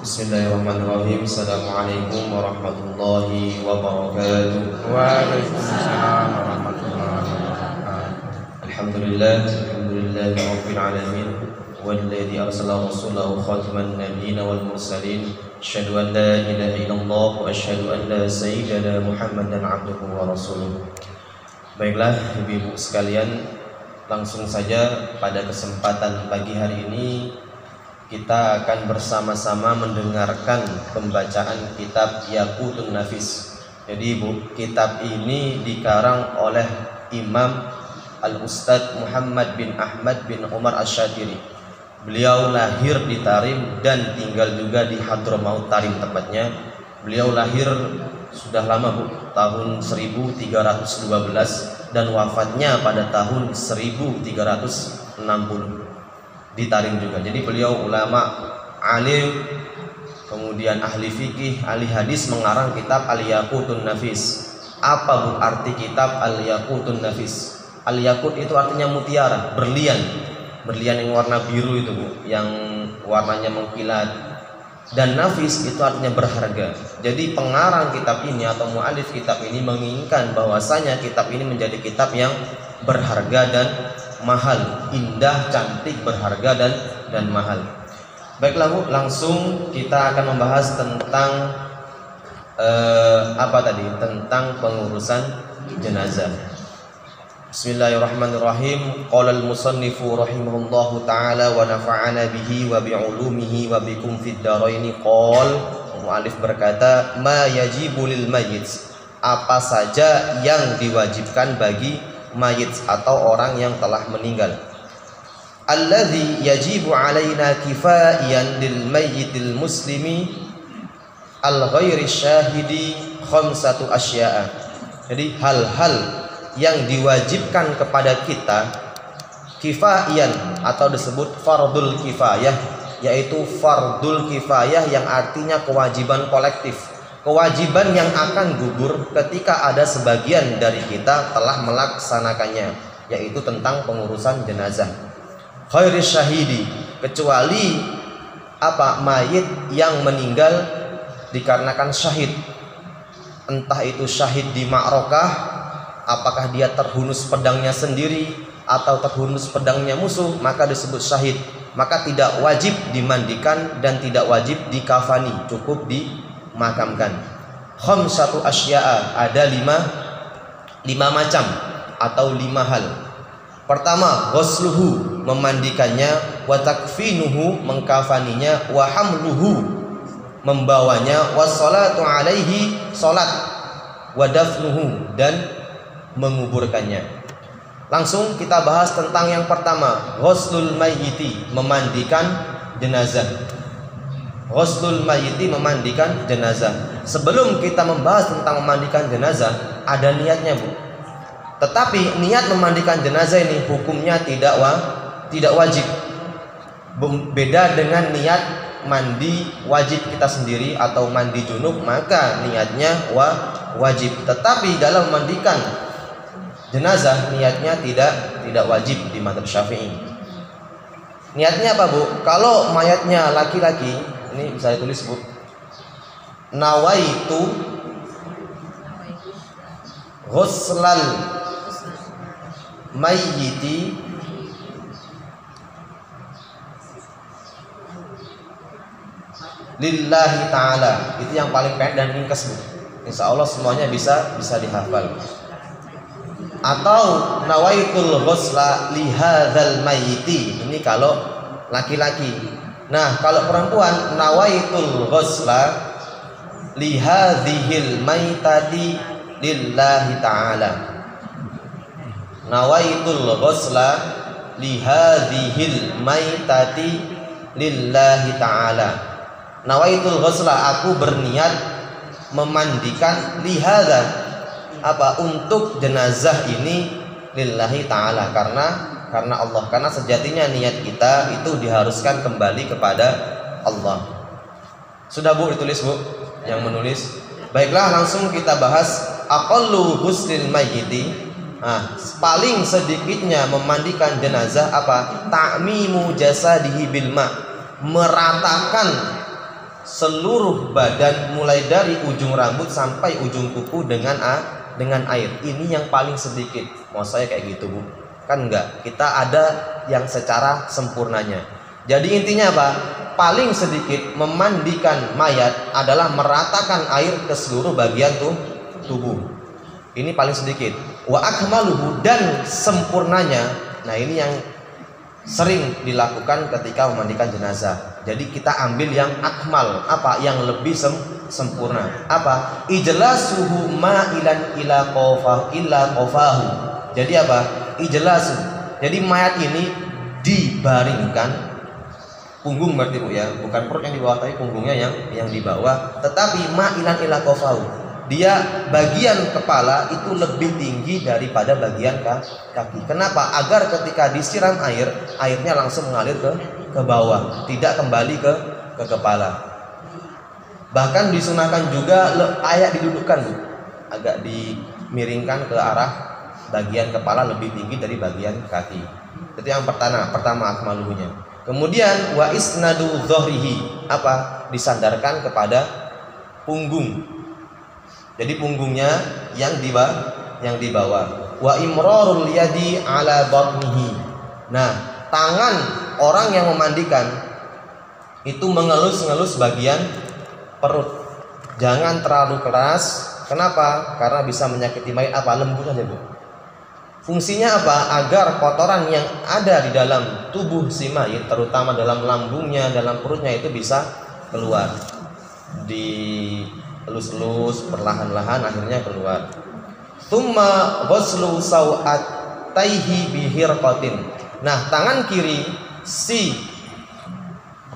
Bismillahirrahmanirrahim. Assalamualaikum warahmatullahi wabarakatuh. Waalaikumsalam warahmatullahi wabarakatuh. Alhamdulillahi rabbil alamin. Walladzi arsala rasulahu khataman nabiyyin wal mursalin. Asyhadu an la ilaha illallah wa asyhadu anna sayyidana Muhammadan abduhu wa rasuluh. Baiklah ibu-ibu sekalian, langsung saja pada kesempatan pagi hari ini kita akan bersama-sama mendengarkan pembacaan kitab Yaqutun Nafis. Jadi Bu, kitab ini dikarang oleh Imam Al-Ustadz Muhammad bin Ahmad bin Umar Asy-Syatiri. Beliau lahir di Tarim dan tinggal juga di Hadramaut Tarim tempatnya. Beliau lahir sudah lama Bu, tahun 1312 dan wafatnya pada tahun 1360 di Tarim juga. Jadi beliau ulama, alim, kemudian ahli fikih, ahli hadis, mengarang kitab Al-Yaqutun Nafis. Apa Bu arti kitab Al-Yaqutun Nafis? Al-Yaqut itu artinya mutiara, berlian. Berlian yang warna biru itu Bu, yang warnanya mengkilat. Dan nafis itu artinya berharga. Jadi pengarang kitab ini atau mu'alif kitab ini menginginkan bahwasanya kitab ini menjadi kitab yang berharga dan mahal, indah, cantik, berharga dan mahal. Baiklah Bu, langsung kita akan membahas tentang tentang pengurusan jenazah. Bismillahirrahmanirrahim. Qala al-musannifu rahimahullahu taala wa nafa'ana bihi wa bi'ulumihi wa bikum fid dharaini. Mu'alif berkata, ma yajibu lil mayyit, apa saja yang diwajibkan bagi mayit atau orang yang telah meninggal. Alladzi yajibu alaina kifayan lil mayyitil muslimi al ghairi syahidi khamsatu asya'a. Jadi hal-hal yang diwajibkan kepada kita kifayan atau disebut fardul kifayah, yaitu fardul kifayah yang artinya kewajiban kolektif, kewajiban yang akan gugur ketika ada sebagian dari kita telah melaksanakannya, yaitu tentang pengurusan jenazah. Khairis syahidi, kecuali mayit yang meninggal dikarenakan syahid, entah itu syahid di ma'rakah, apakah dia terhunus pedangnya sendiri atau terhunus pedangnya musuh, maka disebut syahid. Maka tidak wajib dimandikan dan tidak wajib dikafani, cukup dimakamkan. Khamsatu asya'a, ada lima macam atau 5 hal. Pertama, ghusluhu, memandikannya, wa takfinuhu, mengkafaninya, wa hamluhu, membawanya, wa sholatu alaihi, salat, wa dafnuhu, dan menguburkannya. Langsung kita bahas tentang yang pertama, ghuslul mayyiti, memandikan jenazah. Ghuslul mayyiti, memandikan jenazah. Sebelum kita membahas tentang memandikan jenazah, ada niatnya Bu. Tetapi niat memandikan jenazah ini hukumnya tidak wajib. Beda dengan niat mandi wajib kita sendiri atau mandi junub, maka niatnya wajib. Tetapi dalam memandikan jenazah niatnya tidak wajib di mazhab Syafi'i. Niatnya apa Bu? Kalau mayatnya laki-laki, ini bisa ditulis Bu, nawaitu ghuslal mayyiti lillahi ta'ala. Itu yang paling pendek dan ringkas Bu. Insya Allah semuanya bisa dihafal. Atau nawaitul ghusla lihadzal mayyiti, ini kalau laki-laki. Nah, kalau perempuan, nawaitul ghusla lihadzihil maitati lillahi ta'ala. Nawaitul ghusla lihadzihil maitati lillahi ta'ala. Nawaitul ghusla, aku berniat memandikan lihadza, untuk jenazah ini lillahi ta'ala, karena Allah, karena sejatinya niat kita itu diharuskan kembali kepada Allah. Sudah Bu, ditulis Bu yang menulis. Baiklah, langsung kita bahas aqallu ghuslil mayyiti. Paling sedikitnya memandikan jenazah ta'mimu jasadihi bil ma, meratakan seluruh badan mulai dari ujung rambut sampai ujung kuku dengan air. Ini yang paling sedikit. Mau saya kayak gitu, Bu? Kan enggak. Kita ada yang secara sempurnanya. Jadi intinya apa? Paling sedikit memandikan mayat adalah meratakan air ke seluruh bagian tubuh. Ini paling sedikit. Wa akmaluhu, dan sempurnanya. Nah, ini yang sering dilakukan ketika memandikan jenazah. Jadi kita ambil yang akmal, apa? Yang lebih sempurna. Apa? Ijlasuhu ma'ilan ila qafahu. Jadi apa? Ijlasu. Jadi mayat ini dibaringkan, punggung berarti, Bu, ya, bukan perut yang di bawah tapi punggungnya yang di bawah. Tetapi ma'ilan ila qafahu, dia bagian kepala itu lebih tinggi daripada bagian kaki. Kenapa? Agar ketika disiram air, airnya langsung mengalir ke bawah, tidak kembali ke kepala. Bahkan disunahkan juga ayak didudukkan, Bu, agak dimiringkan ke arah bagian kepala lebih tinggi dari bagian kaki. Itu yang pertama akmaluhunya. Kemudian wa isnadu dhahrihi, apa? Disandarkan kepada punggung. Jadi punggungnya yang di bawah. Wa imrarul yadi ala batnihi. Nah, tangan orang yang memandikan itu mengelus-ngelus bagian perut. Jangan terlalu keras. Kenapa? Karena bisa menyakiti mayat. Apa? Lembut saja, Bu. Fungsinya apa? Agar kotoran yang ada di dalam tubuh si mayit, terutama dalam lambungnya, dalam perutnya, itu bisa keluar. Elus-elus perlahan-lahan akhirnya keluar. Tsumma ghuslu sawataihi bihirqatin. Nah, tangan kiri si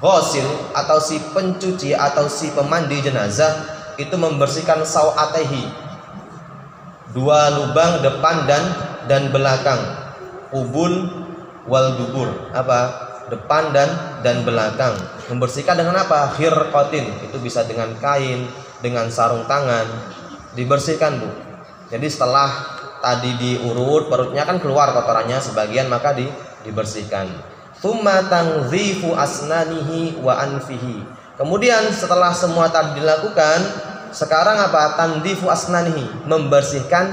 ghusil atau si pencuci atau si pemandi jenazah itu membersihkan sawataihi, dua lubang depan dan belakang, ubul wal dubur, apa? Depan dan belakang. Membersihkan dengan apa? Hirqatin. Itu bisa dengan kain, dengan sarung tangan, dibersihkan, Bu. Jadi setelah tadi diurut perutnya kan keluar kotorannya sebagian, maka dibersihkan. Tsumma tanzifu asnanihi wa anfihi. Kemudian setelah semua tadi dilakukan, sekarang apa? Tanzifu asnanihi, membersihkan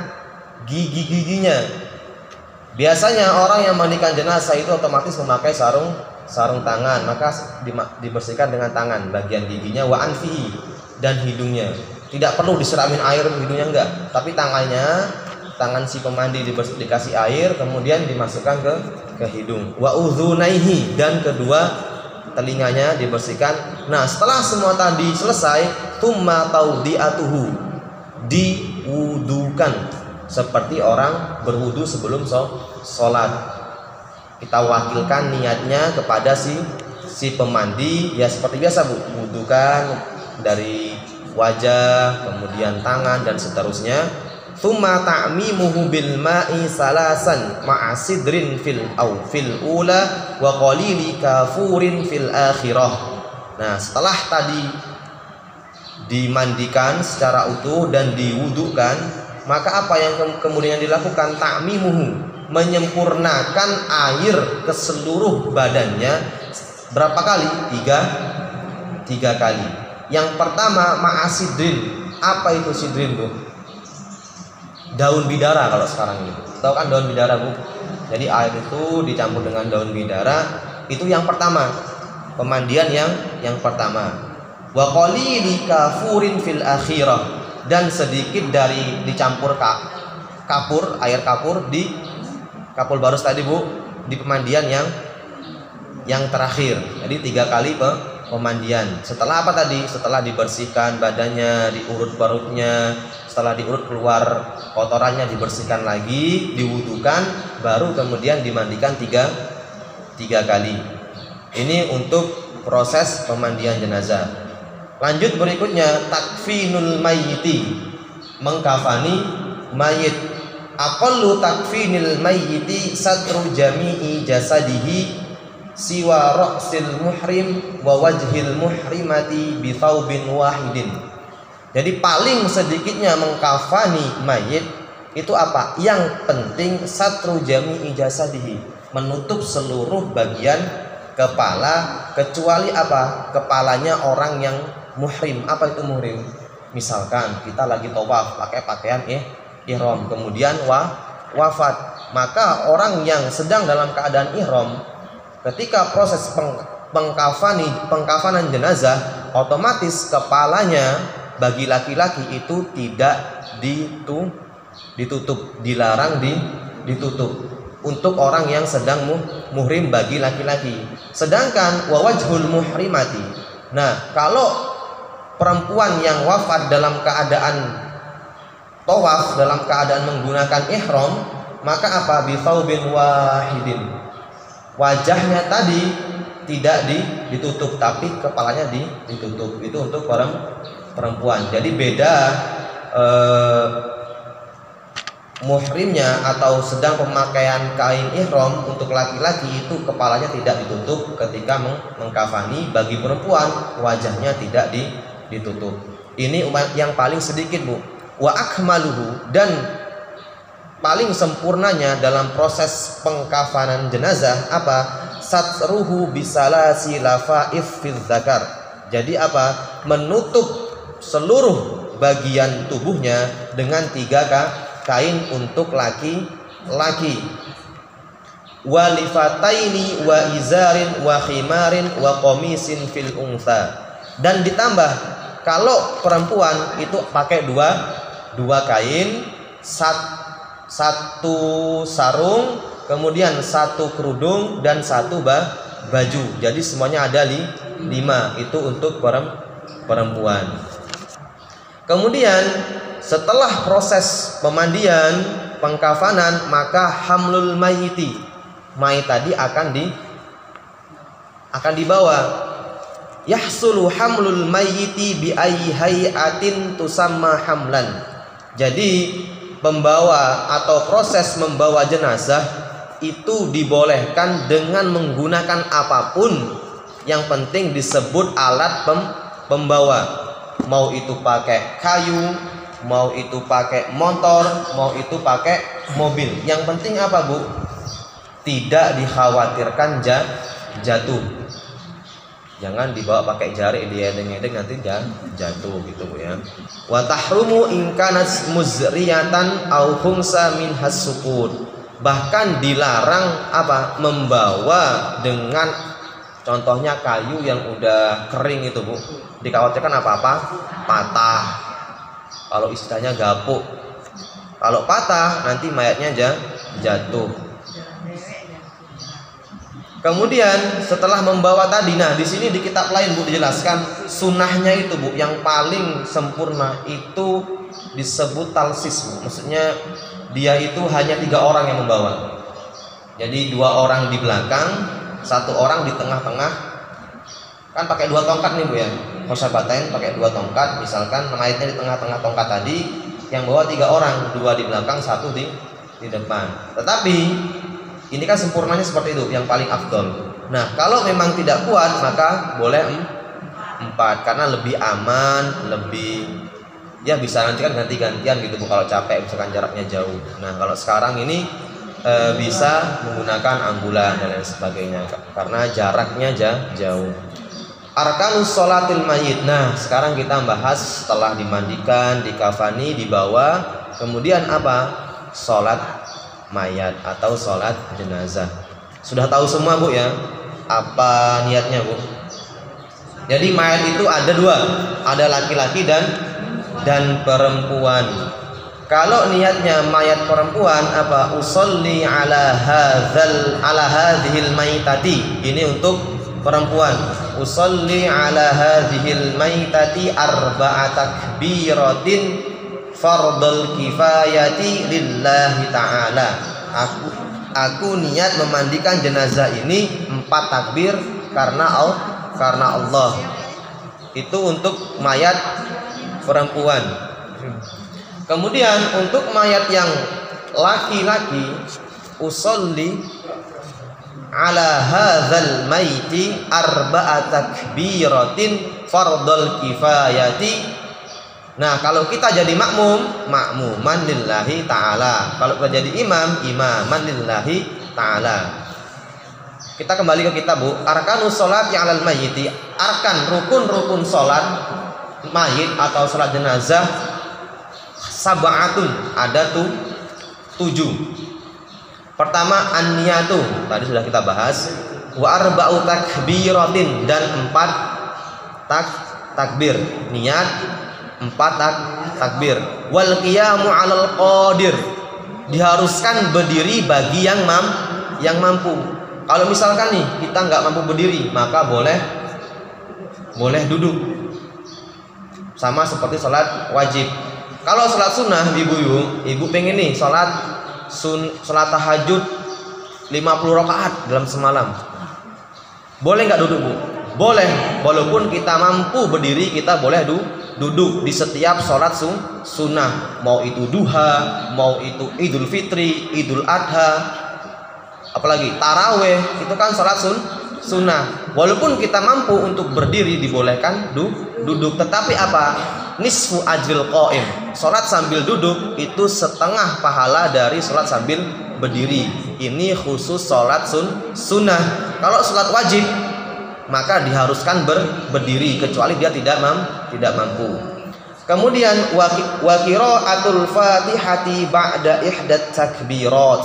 gigi-giginya. Biasanya orang yang mandikan jenazah itu otomatis memakai sarung tangan, maka dibersihkan dengan tangan bagian giginya, wa anfihi, dan hidungnya. Tidak perlu disiramin air hidungnya, enggak, tapi tangan si pemandi dikasih air, kemudian dimasukkan ke hidung. Wa udhunaihi, dan kedua telinganya dibersihkan. Nah, setelah semua tadi selesai, tsumma taudiatuhu, diwudukan seperti orang berwudu sebelum sholat. Kita wakilkan niatnya kepada si pemandi, ya seperti biasa, Bu, wudukan dari wajah, kemudian tangan, dan seterusnya. Tsumma ta'mimuhu bil ma'i salasan ma'a sidrin fil ula wa qalili kafurin fil akhirah. Nah, setelah tadi dimandikan secara utuh dan diwudukan, maka apa yang kemudian dilakukan? Ta'mimuhu, menyempurnakan air ke seluruh badannya. Berapa kali? Tiga kali. Yang pertama ma'asidrin. Apa itu sidrin, Bu? Daun bidara kalau sekarang ini. Tahu kan daun bidara, Bu? Jadi air itu dicampur dengan daun bidara. Itu yang pertama, pemandian yang pertama. Wa qalili kafurin fil akhirah, dan sedikit dari dicampur kapur, air kapur di kapur barus tadi, Bu, di pemandian yang terakhir. Jadi 3 kali pemandian. Setelah apa tadi? Setelah dibersihkan badannya, diurut perutnya, setelah diurut keluar kotorannya, dibersihkan lagi, diwudukan, baru kemudian dimandikan 3 kali. Ini untuk proses pemandian jenazah. Lanjut berikutnya, takfinul mayyiti, mengkafani mayit. Aqallu takfinil mayyiti satru jami'i jasadihi siwa ra'sil muhrim wa wajhil muhrimati bi thawbin wahidin. Jadi paling sedikitnya mengkafani mayit itu apa? Yang penting satru jami'i jasadihi, menutup seluruh bagian kepala, kecuali apa? Kepalanya orang yang muhrim. Apa itu muhrim? Misalkan kita lagi tawaf pakai pakaian ihram, kemudian wafat, maka orang yang sedang dalam keadaan ihram ketika proses pengkafanan jenazah, otomatis kepalanya bagi laki-laki itu tidak ditutup, dilarang ditutup untuk orang yang sedang muhrim bagi laki-laki. Sedangkan wajhul muhrimati, nah kalau perempuan yang wafat dalam keadaan tawaf, dalam keadaan menggunakan ihram, maka apa? Bi thawbin wahidin, wajahnya tadi tidak ditutup tapi kepalanya ditutup. Itu untuk perempuan. Jadi beda muhrimnya atau sedang pemakaian kain ihram. Untuk laki-laki itu kepalanya tidak ditutup ketika mengkafani, bagi perempuan wajahnya tidak ditutup. Ini yang paling sedikit, Bu. Wa akmaluhu, dan paling sempurnanya dalam proses pengkafanan jenazah apa? Satruhu bisalasi lafaif fil zakar. Jadi apa? Menutup seluruh bagian tubuhnya dengan 3 kain untuk laki-laki. Walifataini wa izarin wa khimarin wa qamisin fil untha. Dan ditambah kalau perempuan itu pakai dua kain, satu sarung, kemudian 1 kerudung dan 1 baju. Jadi semuanya ada 5. Itu untuk perempuan. Kemudian setelah proses pemandian, pengkafanan, maka hamlul mayiti, mayit tadi akan dibawa. Yahsulu hamlul mayyiti bi ayyi hayatin tusamma hamlan. Jadi pembawa atau proses membawa jenazah itu dibolehkan dengan menggunakan apapun, yang penting disebut alat pembawa. Mau itu pakai kayu, mau itu pakai motor, mau itu pakai mobil. Yang penting apa, Bu? Tidak dikhawatirkan jatuh. Jangan dibawa pakai jari diedeng-edeng nanti jatuh gitu, Bu ya. Wa tahrumu in kanat muzriyatan au khumsa min hasukun. Bahkan dilarang apa? Membawa dengan contohnya kayu yang udah kering itu, Bu. Dikhawatirkan apa-apa patah. Kalau istilahnya gapuk. Kalau patah nanti mayatnya jatuh. Kemudian setelah membawa tadi, nah di sini di kitab lain, Bu, dijelaskan sunnahnya itu, Bu, yang paling sempurna itu disebut talsis, Bu. Maksudnya dia itu hanya 3 orang yang membawa. Jadi 2 orang di belakang, 1 orang di tengah-tengah. Kan pakai 2 tongkat nih, Bu ya. Khosyabatain pakai 2 tongkat. Misalkan mayatnya di tengah-tengah tongkat tadi, yang bawa 3 orang, 2 di belakang, 1 di depan. Tetapi ini kan sempurnanya seperti itu, yang paling afdol. Nah, kalau memang tidak kuat, maka boleh 4, karena lebih aman, lebih ya bisa nanti kan ganti-gantian gitu, Bu, kalau capek misalkan jaraknya jauh. Nah, kalau sekarang ini bisa menggunakan ambulan dan lain sebagainya karena jaraknya jauh. Arkanus sholatil mayyit. Nah, sekarang kita bahas setelah dimandikan, dikafani, dibawa, kemudian apa? Sholat mayat atau sholat jenazah. Sudah tahu semua, Bu ya, apa niatnya, Bu? Jadi mayat itu ada 2, ada laki-laki dan perempuan. Kalau niatnya mayat perempuan apa? Usolli ala hadhil maytati. Ini untuk perempuan. Usolli ala hadhil maytati 4 takbiratin fardul kifayati lillahi ta'ala. Aku niat memandikan jenazah ini 4 takbir karena Allah. Itu untuk mayat perempuan. Kemudian untuk mayat yang laki-laki, usolli ala hadzal maiti 4 takbiratin fardul kifayati. Nah, kalau kita jadi makmuman lillahi ta'ala. Kalau kita jadi imam, imaman lillahi ta'ala. Kita kembali ke kitab, Bu. Arkanus sholati 'alal mayyiti. Arkan, rukun-rukun salat mayit atau salat jenazah sab'atun, ada 7. Pertama an-niyatu, tadi sudah kita bahas. Wa arba'u takbiratin, dan 4 takbir. Niat 4 takbir. Wal qiyamu 'alal qadir, diharuskan berdiri bagi yang mampu. Kalau misalkan nih kita nggak mampu berdiri, maka boleh duduk. Sama seperti sholat wajib. Kalau sholat sunnah, ibu pengen nih sholat tahajud 50 rakaat dalam semalam, boleh nggak duduk, Bu? Boleh. Walaupun kita mampu berdiri, kita boleh duduk di setiap sholat sunnah. Mau itu duha, mau itu idul fitri, idul adha, apalagi taraweh, itu kan sholat sunnah. Walaupun kita mampu untuk berdiri, dibolehkan duduk. Tetapi apa? Nisfu ajril qaim. Sholat sambil duduk itu setengah pahala dari sholat sambil berdiri. Ini khusus sholat sunnah. Kalau sholat wajib, maka diharuskan berdiri, kecuali dia tidak mampu. Kemudian wa qiraatul fatihati ba'da ihdat takbirat,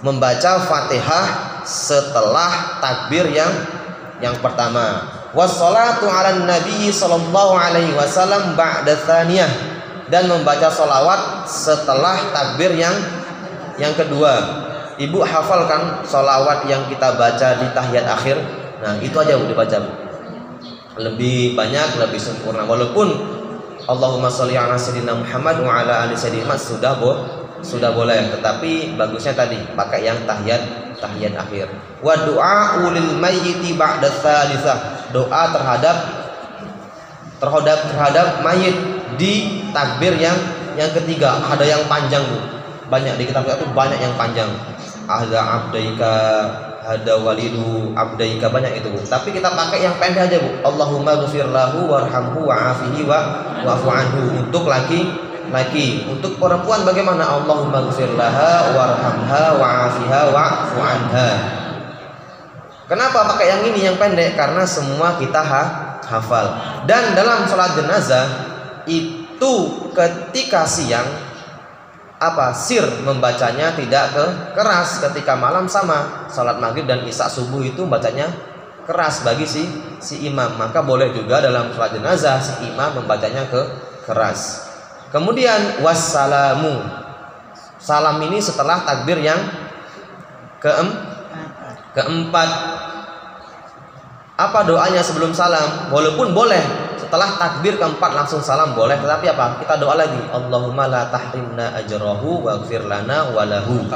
membaca Fatihah setelah takbir yang pertama. Wassalatu 'alan nabi sallallahu alaihi wasallam ba'da tsaniyah, dan membaca sholawat setelah takbir yang kedua. Ibu hafalkan sholawat yang kita baca di tahiyat akhir? Nah, itu aja Bu dibaca, Bu. Lebih banyak, lebih sempurna. Walaupun Allahumma sholli 'ala sayyidina Muhammad wa 'ala ali sayyidina Muhammad sudah boleh, tetapi bagusnya tadi pakai yang tahiyat akhir. Wa du'a ulil mayyiti ba'da tsalitsah, doa terhadap mayit di takbir yang ketiga. Ada yang panjang, Bu. Banyak di kitab itu, banyak yang panjang. Ada abdaika, ada walidu abdaika, banyak itu, Bu. Tapi kita pakai yang pendek aja, Bu. Allahumma ghfir lahu warhamhu wa'afihi wa'fu anhu, untuk laki. Untuk perempuan bagaimana? Allahumma ghfir laha warhamha wa'afiha wa'fu anha. Kenapa pakai yang ini yang pendek? Karena semua kita hafal. Dan dalam sholat jenazah itu ketika siang sir membacanya tidak keras. Ketika malam sama, sholat maghrib dan isya subuh itu bacanya keras bagi si imam. Maka boleh juga dalam sholat jenazah si imam membacanya keras. Kemudian wassalamu, salam ini setelah takbir yang keempat. Apa doanya sebelum salam? Walaupun boleh setelah takbir keempat langsung salam boleh, tetapi apa? Kita doa lagi. Allahumma la tahrimna ajrahu waghfir lana walahu.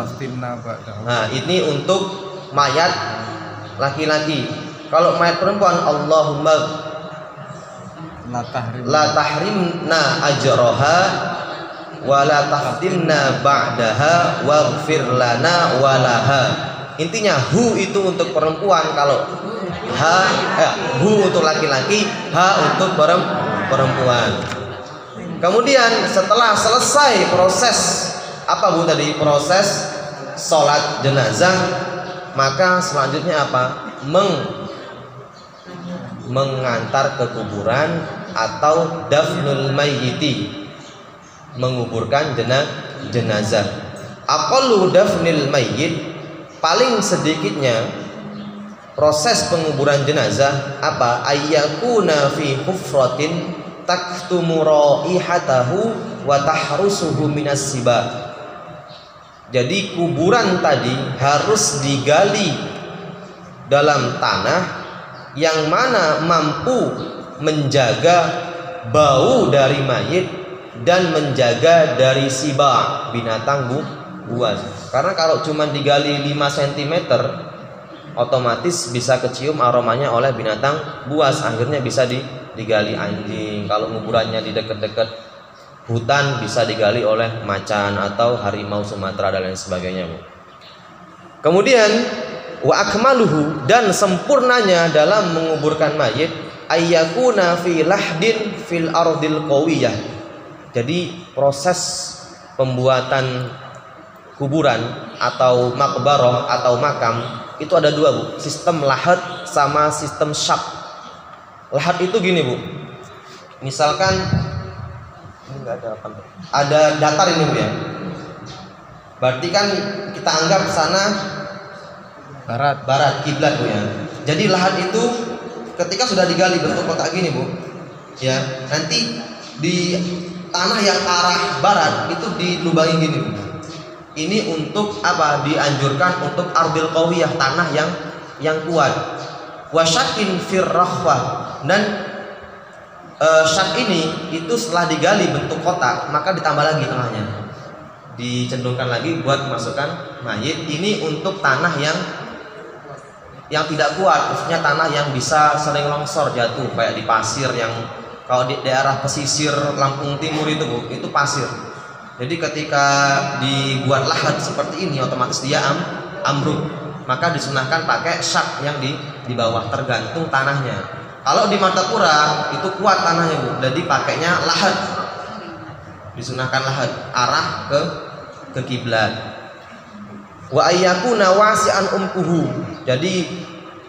Nah, ini untuk mayat laki-laki. Kalau mayat perempuan, Allahumma la tahrimna ajroha wa la tahtimna ba'daha waghfir lana walaha. Intinya hu itu untuk perempuan, kalau hu untuk laki-laki, ha untuk perempuan. Kemudian setelah selesai proses apa, Bu, tadi proses sholat jenazah, maka selanjutnya apa? Mengantar ke kuburan atau dafnul mayyiti, menguburkan jenazah. Aqallu dafnil mayyit, paling sedikitnya proses penguburan jenazah apa? Ayyakuna fi hufratin taktumu raihatahu wa tahrusuhu minas siba. Jadi kuburan tadi harus digali dalam tanah yang mana mampu menjaga bau dari mayit dan menjaga dari siba, binatang buas. Karena kalau cuma digali 5 cm otomatis bisa kecium aromanya oleh binatang buas, akhirnya bisa digali anjing. Kalau kuburannya di dekat-dekat hutan bisa digali oleh macan atau harimau Sumatera dan lain sebagainya. Kemudian wa akmaluhu, dan sempurnanya dalam menguburkan mayit, ayyakuna fi lahdin fil ardil qawiyah. Jadi proses pembuatan kuburan atau makbarah atau makam itu ada dua Bu, sistem lahat sama sistem syak. Lahat itu gini Bu, misalkan ini nggak ada apa, ada datar ini Bu ya, berarti kan kita anggap sana barat kiblat Bu ya. Jadi lahat itu ketika sudah digali bentuk kotak gini Bu ya, nanti di tanah yang arah barat itu dilubangi gini Bu. Ini untuk apa? Dianjurkan untuk ardil qawiyah, tanah yang kuat. Wasyakin firrahwah, dan syak ini itu setelah digali bentuk kotak maka ditambah lagi tengahnya, dicendungkan lagi buat masukkan mayit. Ini untuk tanah yang tidak kuat, khususnya tanah yang bisa sering longsor jatuh kayak di pasir, yang kalau di daerah pesisir Lampung Timur itu Bu, itu pasir. Jadi ketika dibuat lahat seperti ini otomatis dia ambruk, maka disunahkan pakai syak yang di bawah, tergantung tanahnya. Kalau di Martapura itu kuat tanahnya Bu, jadi pakainya lahat, disunahkan lahat arah ke kiblat. Wa ayyakuna wasi'an umkuhu, jadi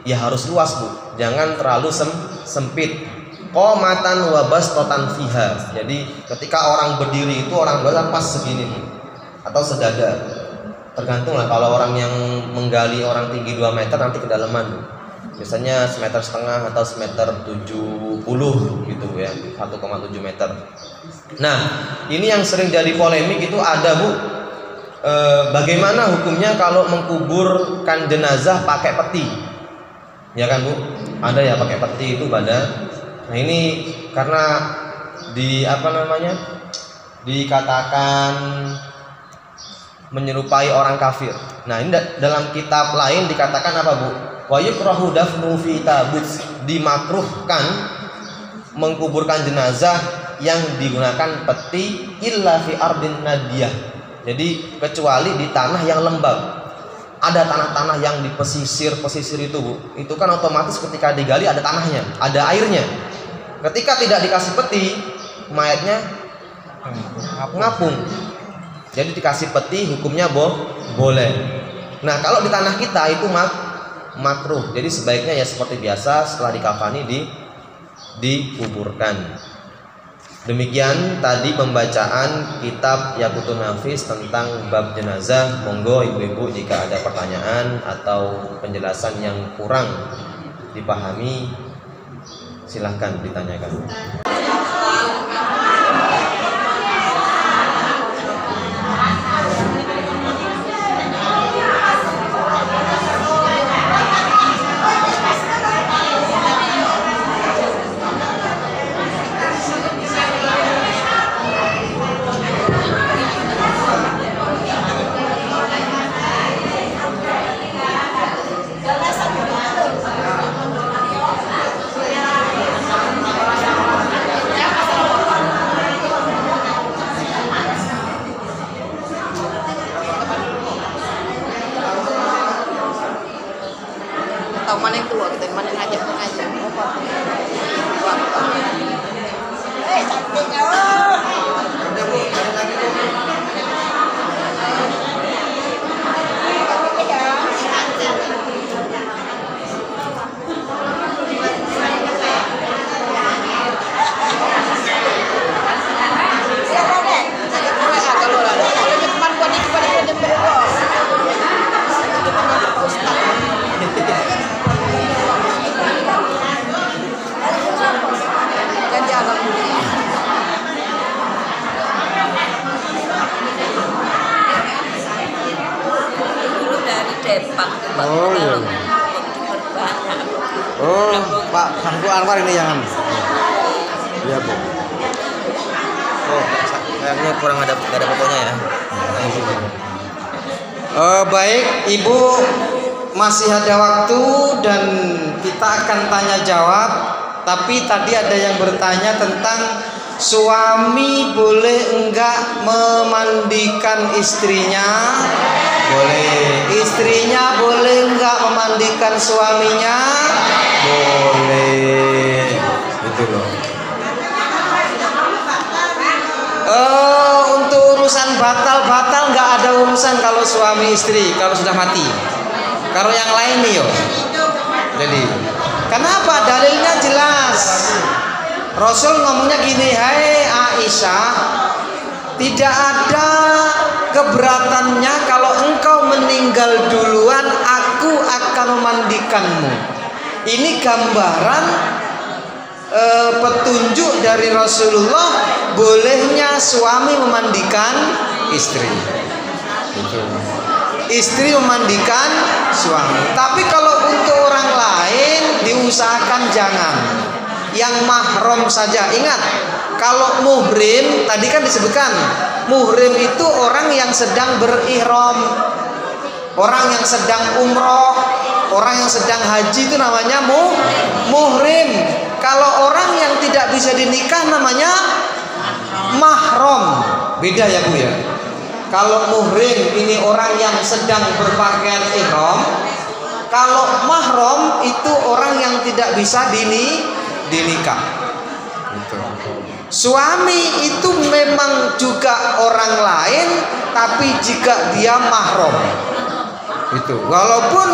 ya harus luas Bu, jangan terlalu sempit. Qomatan wa bastotan fiha, jadi ketika orang berdiri itu orang berdiri pas segini atau sedada, tergantung lah. Kalau orang yang menggali, orang tinggi 2 meter nanti kedalaman biasanya 1,5 meter atau 1,70 meter gitu ya, 1,7 meter. Nah ini yang sering jadi polemik itu ada Bu, bagaimana hukumnya kalau mengkuburkan jenazah pakai peti, ya kan Bu, ada ya pakai peti itu badan. Nah ini karena dikatakan menyerupai orang kafir. Nah ini dalam kitab lain dikatakan apa Bu? Wa yukrahu dafnu fi tabut, dimakruhkan mengkuburkan jenazah yang digunakan peti illa fi ardin nadiyah. Jadi kecuali di tanah yang lembab. Ada tanah-tanah yang di pesisir itu Bu, itu kan otomatis ketika digali ada tanahnya, ada airnya. Ketika tidak dikasih peti, mayatnya ngapung. Jadi dikasih peti hukumnya boleh. Nah kalau di tanah kita itu makruh. Jadi sebaiknya ya seperti biasa, setelah dikafani dikuburkan. Demikian tadi pembacaan kitab Yaqutun Nafis tentang bab jenazah. Monggo ibu-ibu jika ada pertanyaan atau penjelasan yang kurang dipahami, silahkan ditanyakan. Tahu mana yang tua kita, mana yang ngajak mengajar. Cantiknya. Oh iya. Oh Pak Sangku Anwar ini yang iya Bu. Oh kayaknya kurang ada fotonya ya. Baik Ibu, masih ada waktu dan kita akan tanya jawab. Tapi tadi ada yang bertanya tentang suami boleh enggak memandikan istrinya? Boleh. Istrinya boleh enggak memandikan suaminya? Boleh. Itu loh. Untuk urusan batal enggak ada urusan kalau suami istri kalau sudah mati. Karo yang lain nih yo. Jadi, kenapa? Dalilnya jelas. Rasul ngomongnya gini, hai Aisyah, tidak ada keberatannya kalau engkau meninggal duluan, aku akan memandikanmu. Ini gambaran petunjuk dari Rasulullah bolehnya suami memandikan istri. Istri memandikan suami. Tapi kalau untuk orang lain diusahakan jangan. Yang mahram saja. Ingat, kalau muhrim tadi kan disebutkan, muhrim itu orang yang sedang berihram, orang yang sedang umroh, orang yang sedang haji itu namanya muhrim. Kalau orang yang tidak bisa dinikah namanya mahram. Beda ya Bu ya. Kalau muhrim ini orang yang sedang berpakaian ihram. Kalau mahram itu orang yang tidak bisa dinikah. Suami itu memang juga orang lain, tapi jika dia mahram. Itu. Walaupun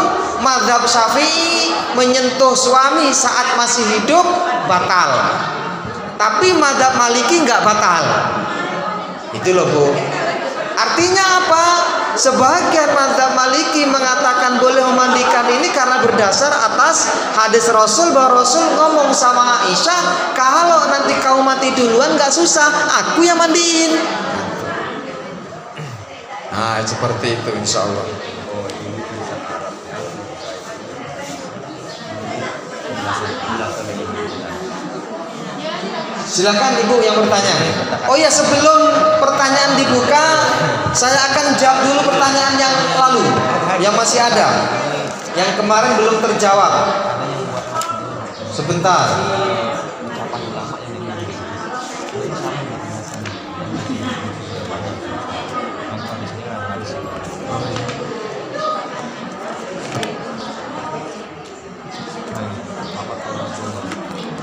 mazhab Syafi'i menyentuh suami saat masih hidup batal. Tapi mazhab Maliki nggak batal. Itu loh Bu. Artinya apa? Sebagian mazhab Maliki mengatakan boleh memandikan ini karena berdasar atas hadis Rasul, bahwa Rasul ngomong sama Aisyah, kalau nanti kau mati duluan nggak susah, aku yang mandiin. Nah seperti itu insya Allah. Silakan Ibu yang bertanya. Oh ya, sebelum pertanyaan dibuka, saya akan jawab dulu pertanyaan yang lalu, yang masih ada, yang kemarin belum terjawab. Sebentar.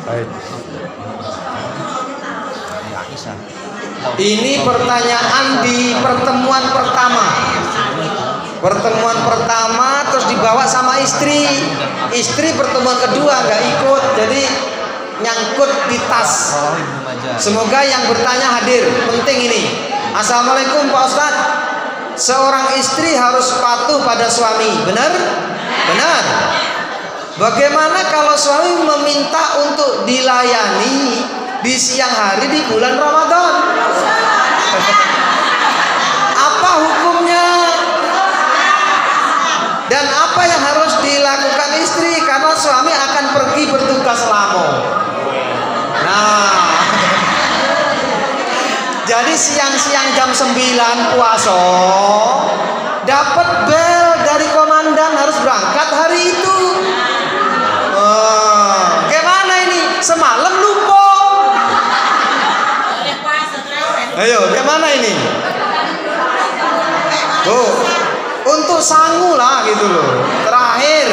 Baik. Ini pertanyaan di pertemuan pertama. Pertemuan pertama terus dibawa sama istri. Istri pertemuan kedua nggak ikut, jadi nyangkut di tas. Semoga yang bertanya hadir. Penting ini. Assalamualaikum Pak Ustadz. Seorang istri harus patuh pada suami. Benar? Benar. Bagaimana kalau suami meminta untuk dilayani di siang hari di bulan Ramadan? Apa hukumnya? Dan apa yang harus dilakukan istri? Karena suami akan pergi bertugas lamo. Nah, jadi siang-siang jam 9 puasa dapat bel dari komandan harus berangkat hari itu. Gimana ini? Semalam lupa. Ayo, gimana ini? Bu, untuk sangu lah gitu loh. Terakhir,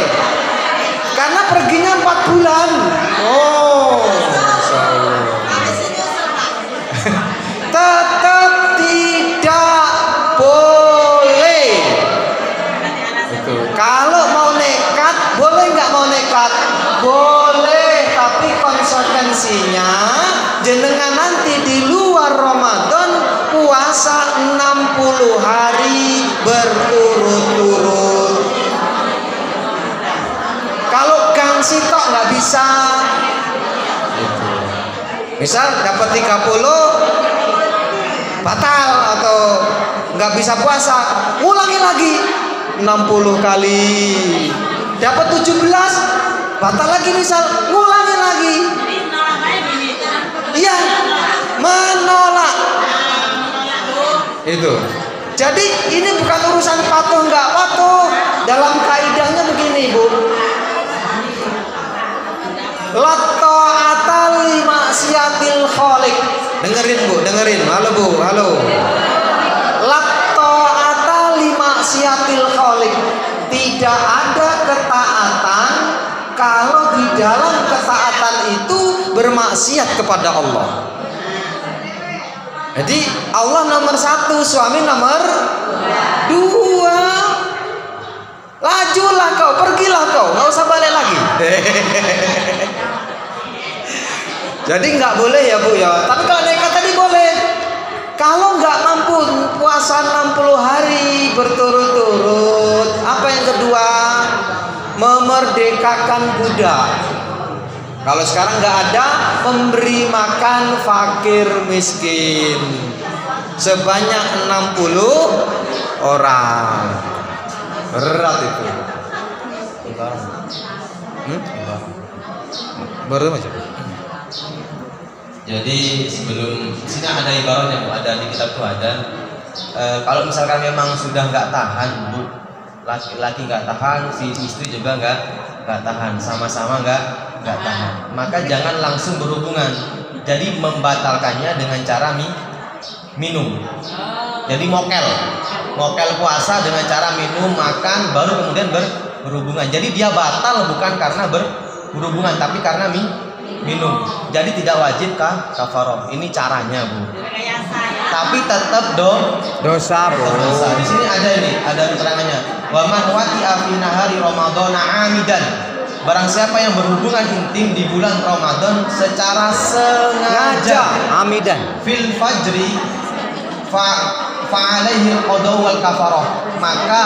karena perginya 4 bulan. Oh, tetap tidak boleh. Itu. Kalau mau nekat, boleh nggak mau nekat? Boleh, tapi konsekuensinya jenengan nanti di luar Ramadan puasa 60 hari berturut-turut. Kalau gangsi tok nggak bisa. Misal dapat 30 batal atau nggak bisa puasa, ulangi lagi 60 kali. Dapat 17 batal lagi, misal ngulangi lagi. Iya, menolak. Itu. Jadi ini bukan urusan patuh nggak patuh. Dalam kaidahnya begini, Bu. La ta'ata li maksiatil khaliq. Dengerin Bu, dengerin. Halo Bu, halo. La ta'ata li maksiatil khaliq. Tidak ada ketaatan kalau di dalam ketaatan itu bermaksiat kepada Allah. Jadi Allah nomor 1, suami nomor 2. lajulah kau, pergilah kau, nggak usah balik lagi. Jadi nggak boleh ya Bu ya. Tapi kalau nekat tadi boleh. Kalau nggak mampu puasa 60 hari berturut-turut, apa yang kedua? Memerdekakan budak. Kalau sekarang nggak ada, memberi makan fakir miskin sebanyak 60 orang. Berat itu. Baru aja. Jadi sebelum sini ada ibaratnya Bu, ada di kitab itu ada. Kalau misalkan memang sudah nggak tahan Bu, laki-laki nggak tahan, si istri juga nggak tahan, sama-sama nggak tahan, maka jangan langsung berhubungan. Jadi membatalkannya dengan cara minum. Jadi mokel puasa dengan cara minum, makan, baru kemudian berhubungan. Jadi dia batal bukan karena berhubungan, tapi karena minum. Jadi tidak wajib kafaroh. Ini caranya Bu. Tapi tetap dosa Bu. Di sini ada keterangannya. Wa man wati'a fi nahari ramadhana 'amidan. Barang siapa yang berhubungan intim di bulan Ramadan secara sengaja, amidan, fil fajri fa'alaihi qada wal kafarah, maka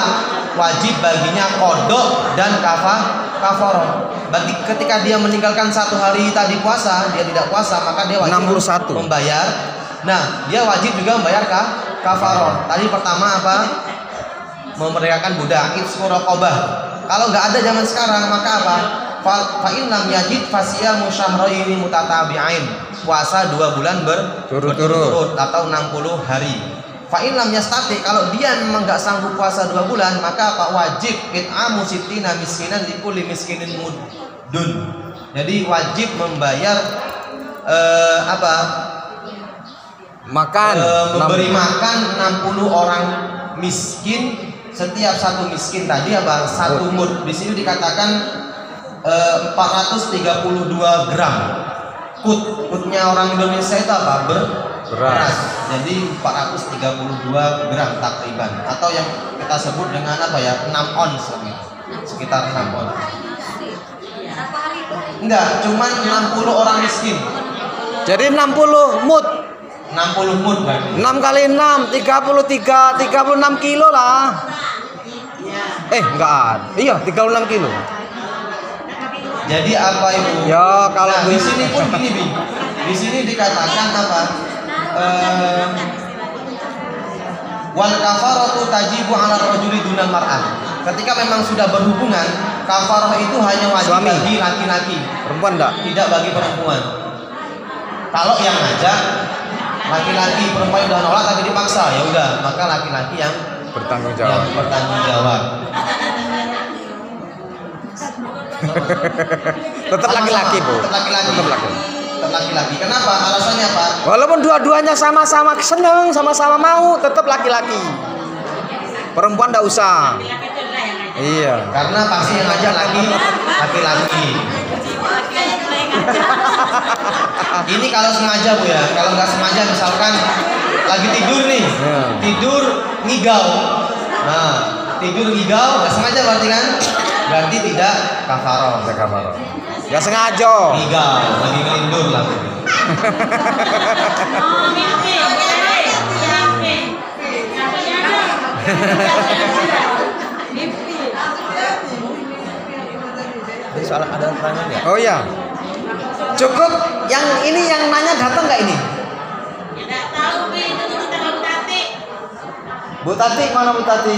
wajib baginya qada dan kafarah. Berarti ketika dia meninggalkan 1 hari tadi puasa, dia tidak puasa, maka dia wajib 61 membayar. Nah, dia wajib juga membayar kafarah. Tadi pertama apa? Memerdekakan budak, itsqu raqabah. Kalau nggak ada zaman sekarang, maka apa? Fa in lam yajid fasiyamu syahraini mutatabi'ain. Puasa 2 bulan berturut-turut atau 60 hari. Fa in lam yastati, kalau dia memang nggak sanggup puasa 2 bulan, maka apa? Wajib it'amu sittina miskinan likulli miskinin muddun. Jadi wajib membayar makan, memberi makan 60 orang miskin. Setiap 1 miskin tadi apa? 1 mud. Di sini dikatakan 432 gram. Kutnya orang Indonesia itu apa? Beras. Jadi 432 gram takriban, atau yang kita sebut dengan apa ya? 6 ons sekitar 6 ons. Enggak, cuman 60 orang miskin. Jadi 60 mud. 60 mud berarti. 6 kali 6 36 kilo lah. Enggak. Iya, 36 kilo. Jadi apa Ibu? Ya, kalau di sini pun gini, Bi. Di sini dikatakan apa? Wal kafaratu tajibu 'ala rajuli dunal mar'ah. Ketika memang sudah berhubungan, kafarah itu hanya wajib bagi laki-laki. Perempuan enggak? Tidak bagi perempuan. Kalau yang ngajak laki-laki, perempuan udah nolak tapi dipaksa, ya udah, maka laki-laki yang bertanggung jawab. Tetap laki-laki Bu. Tetap laki-laki. Kenapa? Alasannya apa? Walaupun dua-duanya sama-sama seneng, sama-sama mau, tetap laki-laki. Perempuan enggak usah. Iya. Karena pasti yang ngajak laki-laki. Ini kalau sengaja Bu ya. Kalau nggak sengaja misalkan lagi tidur nih, tidur ngigau. Nah, tidur ngigau nggak sengaja berarti kan? Berarti tidak kafaroh. Nggak sengaja. Ngigau, lagi ngelindur lah. Ini soal ada pertanyaan ya? Oh ya. Cukup yang ini yang nanya datang nggak ini? Tidak tahu, Bi, itu tanggal Bu Tati. Bu Tati mana Bu Tati?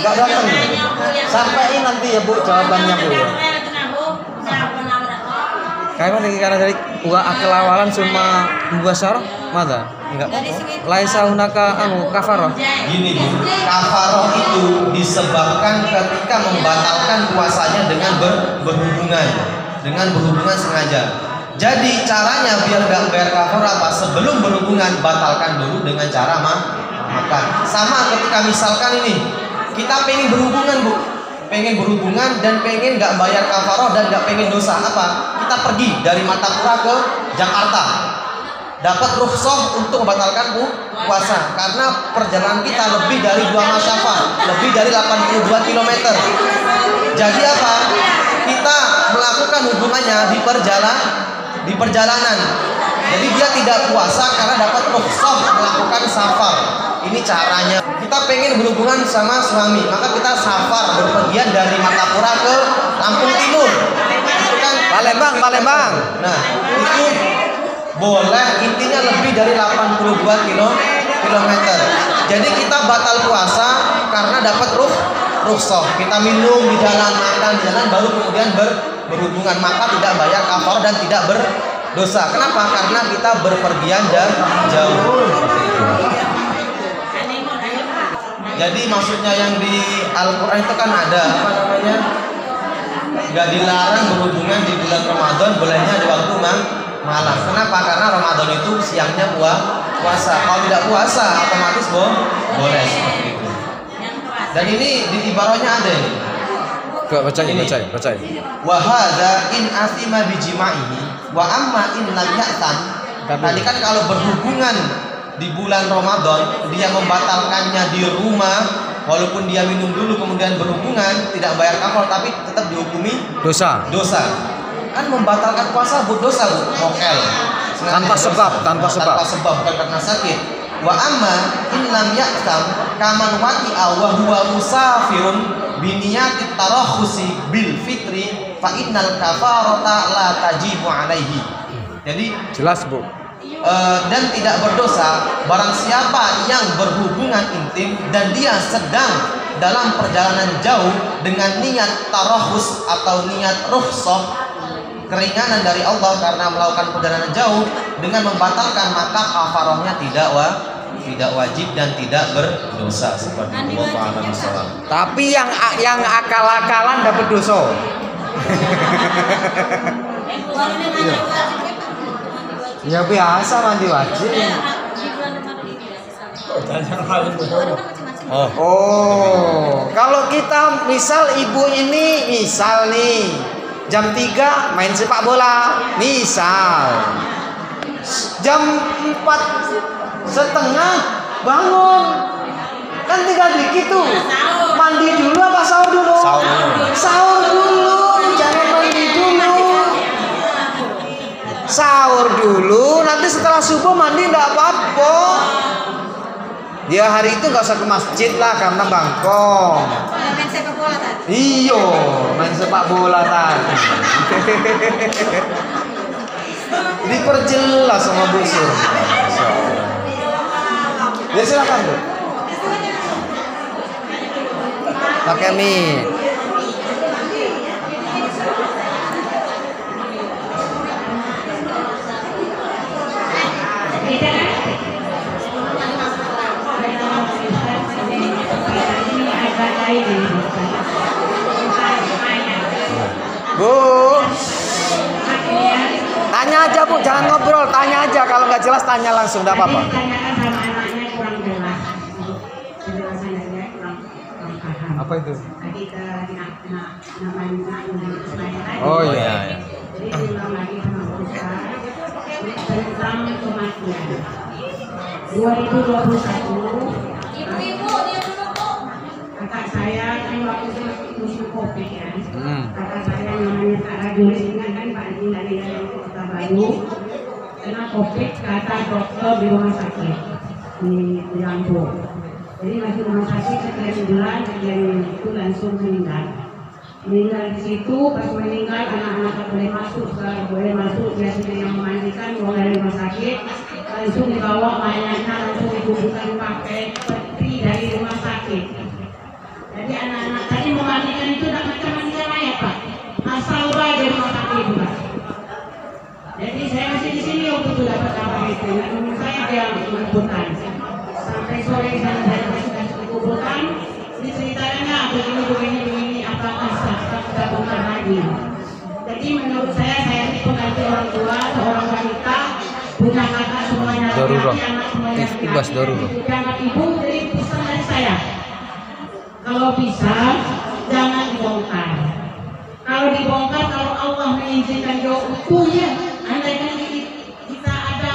Nggak datang. Sampaiin nanti ya Bu jawabannya Bu ya. Kayak mana karena dari akal awalan cuma mubasyarah mana? Enggak. Laisa hunaka kafaroh. Gini Bu, kafaroh itu disebabkan ketika membatalkan puasanya dengan berhubungan sengaja. Jadi caranya biar gak bayar kafaroh apa? Sebelum berhubungan batalkan dulu dengan cara makan. Sama ketika misalkan ini kita pengen berhubungan Bu, pengen berhubungan dan pengen gak bayar kafaroh dan gak pengen dosa apa? Kita pergi dari Martapura ke Jakarta. dapat rukhsah untuk membatalkan puasa karena perjalanan kita lebih dari 2 masyafah, lebih dari 82 km. Jadi apa? Kita melakukan hubungannya di perjalanan. Jadi dia tidak puasa karena dapat rukhsah melakukan safar. Ini caranya. Kita pengen berhubungan sama suami, maka kita safar berpergian dari Martapura ke Lampung Timur. Itu kan Palembang. Nah, itu boleh, intinya lebih dari 82 km. Jadi kita batal puasa karena dapat rukhsah. Kita minum di jalan, makan di jalan, baru kemudian berhubungan, maka tidak bayar kafar dan tidak berdosa. Kenapa? Karena kita berpergian jauh. Jadi maksudnya yang di Al-Quran itu kan ada apa namanya? Gak dilarang berhubungan di bulan Ramadan, bolehnya di waktu malam. Kenapa? Karena Ramadan itu siangnya puasa. Kalau tidak puasa otomatis boleh seperti itu. Dan ini di ibaratnya ada ini. Baca. Wa hadza in asima bijima'ihi wa amma in lam ya'tam. Tadi kan kalau berhubungan di bulan Ramadan dia membatalkannya di rumah, walaupun dia minum dulu kemudian berhubungan, tidak bayar kafar tapi tetap dihukumi dosa. Kan membatalkan puasa dosa, Bu. Mokel. Tanpa sebab bukan karena sakit. Wa amma in lam ya'tam kaman wati'a wa huwa musafirun bi niyatit tarakhusi bil fitri fa innal kafarata la tajibu alaihi. Jadi jelas, Bu. Dan tidak berdosa barang siapa yang berhubungan intim dan dia sedang dalam perjalanan jauh dengan niat tarakhus atau niat rukhsah, keringanan dari Allah karena melakukan perjalanan jauh dengan membatalkan, maka kafarahnya tidak wajib dan tidak berdosa seperti itu. Tapi yang akal-akalan dapat dosa. Ya biasa mandi wajib. Oh, kalau kita misal ibu ini misal nih jam 3 main sepak bola, misal jam 4:30 bangun, kan tinggal dikit tuh, mandi dulu apa sahur dulu? Sahur dulu, jangan mandi dulu. Sahur dulu, nanti setelah subuh mandi enggak apa-apa. Dia hari itu nggak usah ke masjid lah karena bangkong. Main sepak bola tadi. Iyo, main sepak bola tadi. Diperjelas sama Bu Sur. Ya silakan, Bu. Pakai mie. Bu, tanya aja Bu, jangan ngobrol, tanya aja, kalau nggak jelas tanya langsung, nggak apa-apa. Apa itu? Oh iya. Tentang kematian 2021. Ibu-ibu dia dulu, Bu. Kakak saya kan waktu itu musim COVID ya. Kakak saya namanya Kak Rajul Singan kan Pak Haji dari Kota Baru. Kena COVID kata dokter di rumah sakit di Lampung. Jadi masih rumah sakit sekian bulan, kejadian itu langsung meninggal. Meninggal di situ, pas meninggal anak-anak boleh masuk, setelah boleh masuk biasanya yang memandikan bawa dari rumah sakit, langsung dibawa mayatnya langsung dikuburkan pakai peti dari rumah sakit. Jadi anak-anak tadi memandikan itu tidak macam mandikan mayat Pak, asal dari rumah sakit itu Pak. Jadi saya masih di sini waktu itu dapat kabar itu, dan menurut saya dia menguburkan. Sampai sore saya sudah dikuburkan, diceritakannya begini apakah sah kita bongkar lagi. Jadi menurut saya ini pengganti orang tua, seorang wanita punya kakak semuanya laki-laki, anak semuanya laki-laki. Jangan ibu, jadi pesan dari saya, kalau bisa jangan dibongkar. Kalau dibongkar, kalau Allah mengizinkan jauh utuhnya, andaikan kita ada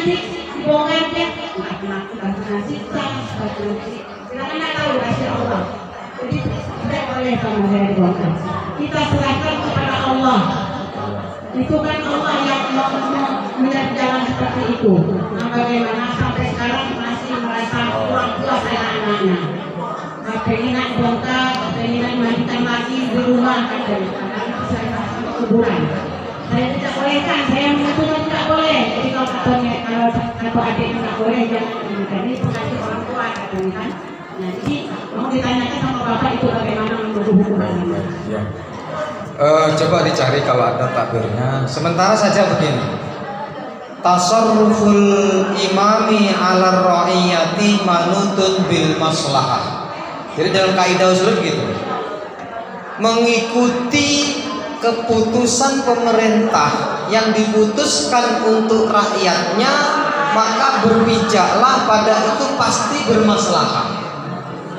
nanti dibongkar dia nggak kena siksa, silakan nggak tahu kasih Allah. Jadi tidak boleh sama saya dibongkar. Kita serahkan kepada Allah. Itu kan Allah yang mau melihat jalan seperti itu. Nah, bagaimana sampai sekarang masih merasa kurang puas anak-anaknya. Pengen bongkar, pengen mandikan lagi di rumah kan dari karena saya kuburan. Saya tidak boleh kan, saya menentukan tidak boleh. Jadi kalau katanya kalau adik tidak boleh jangan ini pengasih orang tua katanya kan. Nah jadi mau ditanyakan sama bapak itu bagaimana menurut hukumnya. Ya. Coba dicari kalau ada takbirnya. Sementara saja begini. Tasarruful imami ala ra'iyati manutun bil maslahah. Jadi dalam kaidah usul gitu, mengikuti keputusan pemerintah yang diputuskan untuk rakyatnya, maka berpijaklah pada itu pasti bermaslahat.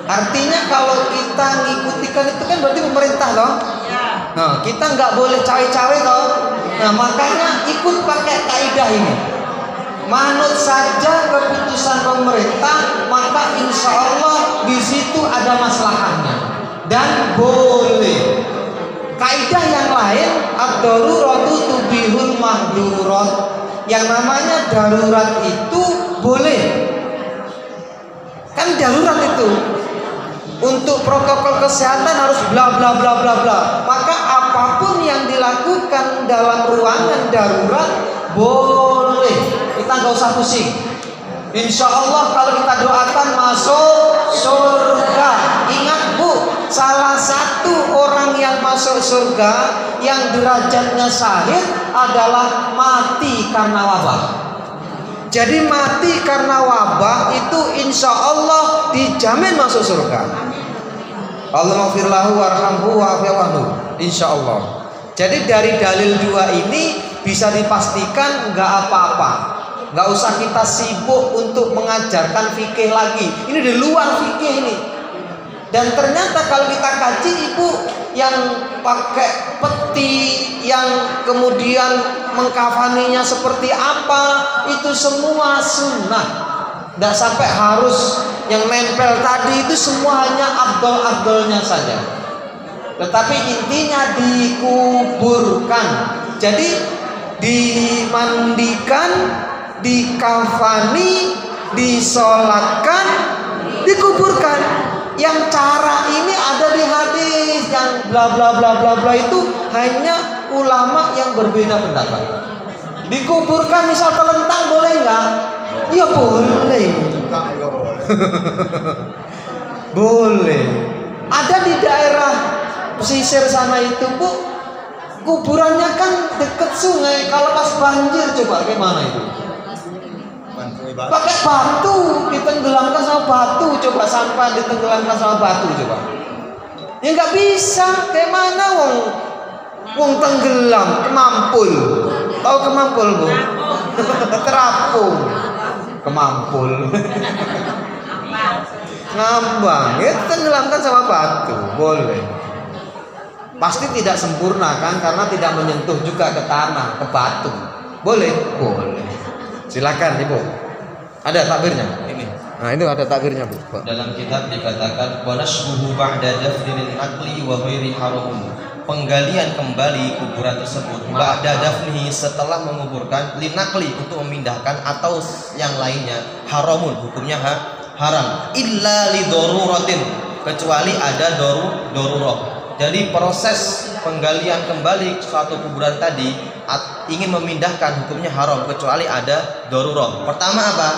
Artinya kalau kita ngikutikan itu kan berarti pemerintah loh. Nah kita nggak boleh cawe-cawe loh. Nah makanya ikut pakai kaidah ini. Manut saja keputusan pemerintah, maka insya Allah di situ ada masalahnya dan boleh. Kaidah yang lain, ad-daruratu tubihul mahdurat. Yang namanya darurat itu boleh. Kan darurat itu untuk protokol kesehatan harus bla bla bla bla bla. Maka apapun yang dilakukan dalam ruangan darurat boleh. Kita nggak usah pusing. Insya Allah kalau kita doakan masuk surga. Ingat Bu, salah satu orang yang masuk surga yang derajatnya syahid adalah mati karena wabah. Jadi mati karena wabah itu insya Allah dijamin masuk surga. Allahumma firlahu warhamhu wa'afiyahu. Insya Allah. Jadi dari dalil dua ini bisa dipastikan nggak apa-apa. Nggak usah kita sibuk untuk mengajarkan fikih lagi. Ini di luar fikih ini. Dan ternyata kalau kita kaji ibu yang pakai peti, yang kemudian mengkafaninya seperti apa, itu semua sunnah. Nggak sampai harus yang nempel tadi itu semua hanya afdol-afdolnya saja. Tetapi intinya dikuburkan. Jadi dimandikan, dikafani, disolatkan, dikuburkan. Yang cara ini ada di hadis, yang bla bla bla bla bla itu hanya ulama yang berbeda pendapat. Dikuburkan misal telentang boleh nggak? Ya boleh. Boleh. Ada di daerah pesisir sana itu Bu, kuburannya kan deket sungai. Kalau pas banjir coba gimana itu? Pakai batu, ditenggelamkan sama batu. Coba sampah ditenggelamkan sama batu coba. Ya nggak bisa. Kayak mana wong tenggelam, kemampul. Tahu kemampul Bu? Terapung. Kemampul. Ngambang, ya tenggelamkan sama batu, boleh. Pasti tidak sempurna kan, karena tidak menyentuh juga ke tanah, ke batu. Boleh, boleh. Silakan Ibu. Ada takbirnya? Ini. Nah, itu ada takbirnya, Bu. Dalam kitab dikatakan wa nashbuhu ba'da dafnil naqli wa ghairi haram. Penggalian kembali kuburan tersebut ba'da dafnihi setelah menguburkan linakli untuk memindahkan atau yang lainnya haramun, hukumnya haram illa li daruratin, kecuali ada darurah. Jadi proses penggalian kembali suatu kuburan tadi ingin memindahkan hukumnya haram kecuali ada darurah. Pertama apa?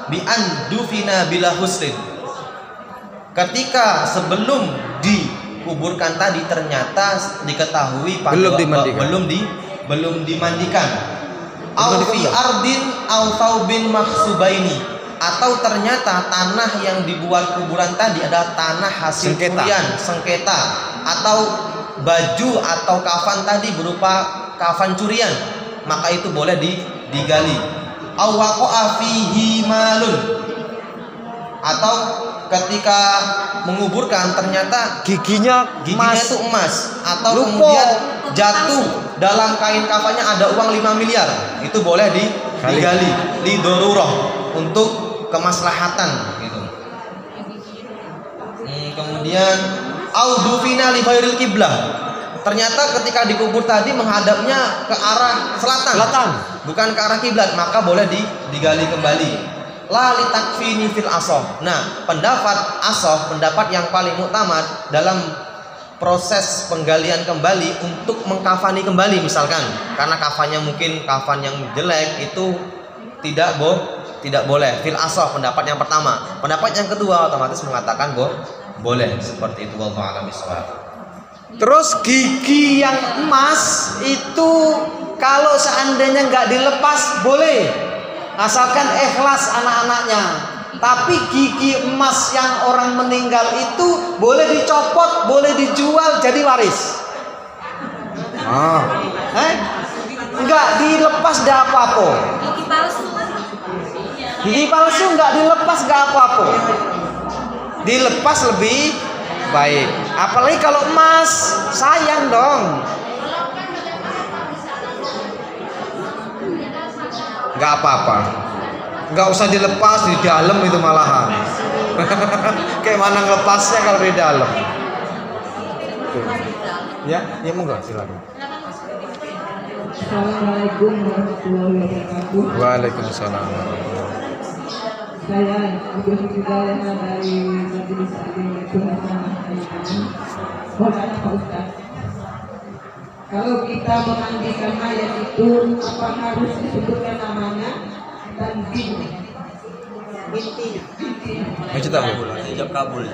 Bi an dufina bila husnin. Ketika sebelum dikuburkan tadi ternyata diketahui belum dimandikan. Au fi ardin au taubin mahsubaini, atau ternyata tanah yang dibuat kuburan tadi adalah tanah hasil curian, sengketa, atau baju atau kafan tadi berupa kafan curian, maka itu boleh digali. Au waqa'a fihi malun, atau ketika menguburkan ternyata giginya itu emas, atau kemudian jatuh dalam kain kafannya ada uang 5 miliar, itu boleh digali li darurah, untuk kemaslahatan gitu. Kemudian audufina li ghairil qiblah. Ternyata ketika dikubur tadi menghadapnya ke arah selatan. Bukan ke arah kiblat, maka boleh digali kembali. La li takfini fil asoh. Nah, pendapat yang paling muktamad dalam proses penggalian kembali untuk mengkafani kembali, misalkan karena kafannya mungkin kafan yang jelek, itu tidak boleh fil asoh, pendapat yang pertama. Pendapat yang kedua otomatis mengatakan boleh, seperti itu. Wallahu a'lam bishawab. Terus gigi yang emas itu kalau seandainya nggak dilepas boleh, asalkan ikhlas anak-anaknya. Tapi gigi emas yang orang meninggal itu boleh dicopot, boleh dijual jadi waris. Nggak dilepas nggak apa-apa. Gigi palsu. Gigi palsu nggak dilepas nggak apa-apa. Dilepas lebih baik. Apalagi kalau emas, sayang dong. Nggak apa-apa. Nggak usah dilepas di dalam itu malahan. Kayak mana ngelepasnya kalau di dalam? Ya monggo silakan. Assalamualaikum warahmatullahi wabarakatuh. Waalaikumsalam. Saya Agus Hidayah dari Majelis Taklim Nasional. Mohon Pak Ustaz, kalau kita memandikan mayat itu apa harus disebutkan namanya dan bintinya? Ijab kabul.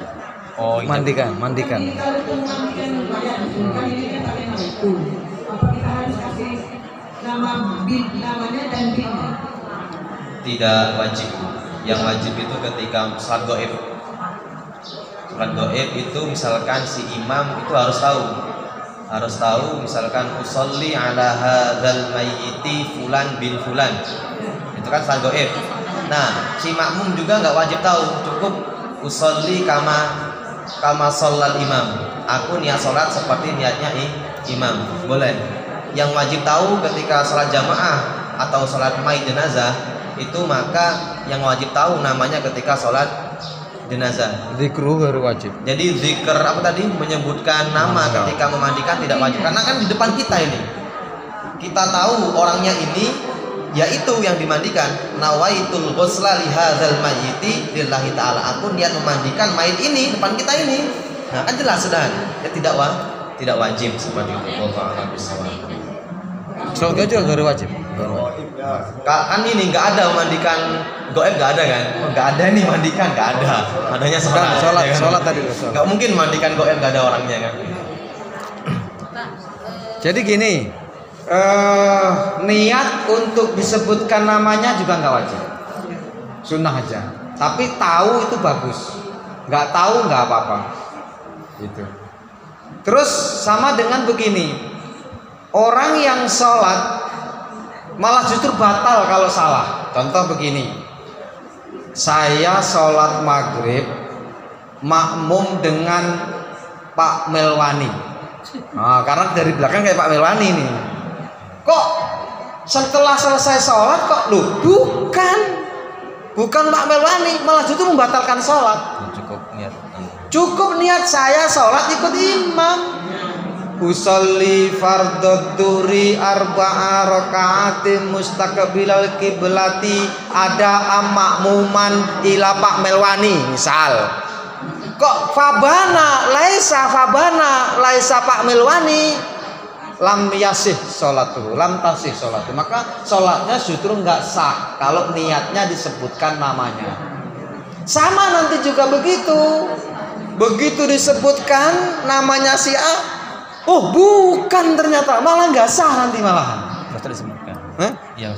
Mandikan. Jadi kalau itu memandikan mayat itu kan ini kan pakai nama itu. Apa kita harus kasih namanya dan binnya? Tidak wajib. Yang wajib itu ketika salat gaib. Salat gaib itu misalkan si imam itu harus tahu misalkan usolli ala hadzal mayyiti fulan bin fulan. Itu kan salat gaib. Nah, si makmum juga nggak wajib tahu, cukup usolli kama shollal imam. Aku niat sholat seperti niatnya imam. Boleh. Yang wajib tahu ketika sholat jamaah atau sholat mayit jenazah itu, maka yang wajib tahu namanya ketika sholat jenazah. Zikru baru wajib. Jadi zikr apa tadi, menyebutkan nama ketika memandikan tidak wajib, karena kan di depan kita ini kita tahu orangnya ini, yaitu yang dimandikan. Nawaitul ghusla li hadzal mayyiti lillahi ta'ala. Aku niat memandikan mayit ini depan kita ini. Nah, kan jelas sudah. Ya tidak wajib seperti itu. Wallahu a'lam bishawab. Sholat juga baru wajib. Kan ini nggak ada memandikan gaib, nggak ada kan? Nggak ada nih mandikan, nggak ada. Adanya sholat. Sholat tadi. Nggak mungkin mandikan gaib nggak ada orangnya kan? Jadi gini, niat untuk disebutkan namanya juga nggak wajib, sunnah aja. Tapi tahu itu bagus, nggak tahu nggak apa-apa. Gitu. Terus sama dengan begini, orang yang sholat malah justru batal kalau salah. Contoh begini, saya sholat maghrib makmum dengan Pak Melwani. Nah, karena dari belakang kayak Pak Melwani nih. Kok setelah selesai sholat kok bukan Pak Melwani, malah justru membatalkan sholat. Cukup niat saya sholat ikut imam. Usolli fardhu dzuri arba'a raka'atin mustaqbilal kiblati ada makmuman ila Pak Melwani misal. Kok laisa Pak Melwani lam tasih sholatuh, maka sholatnya justru nggak sah kalau niatnya disebutkan namanya. Sama nanti juga begitu disebutkan namanya si A, oh bukan, ternyata malah nggak sah nanti malahan. Nggak usah disebutkan. Iya.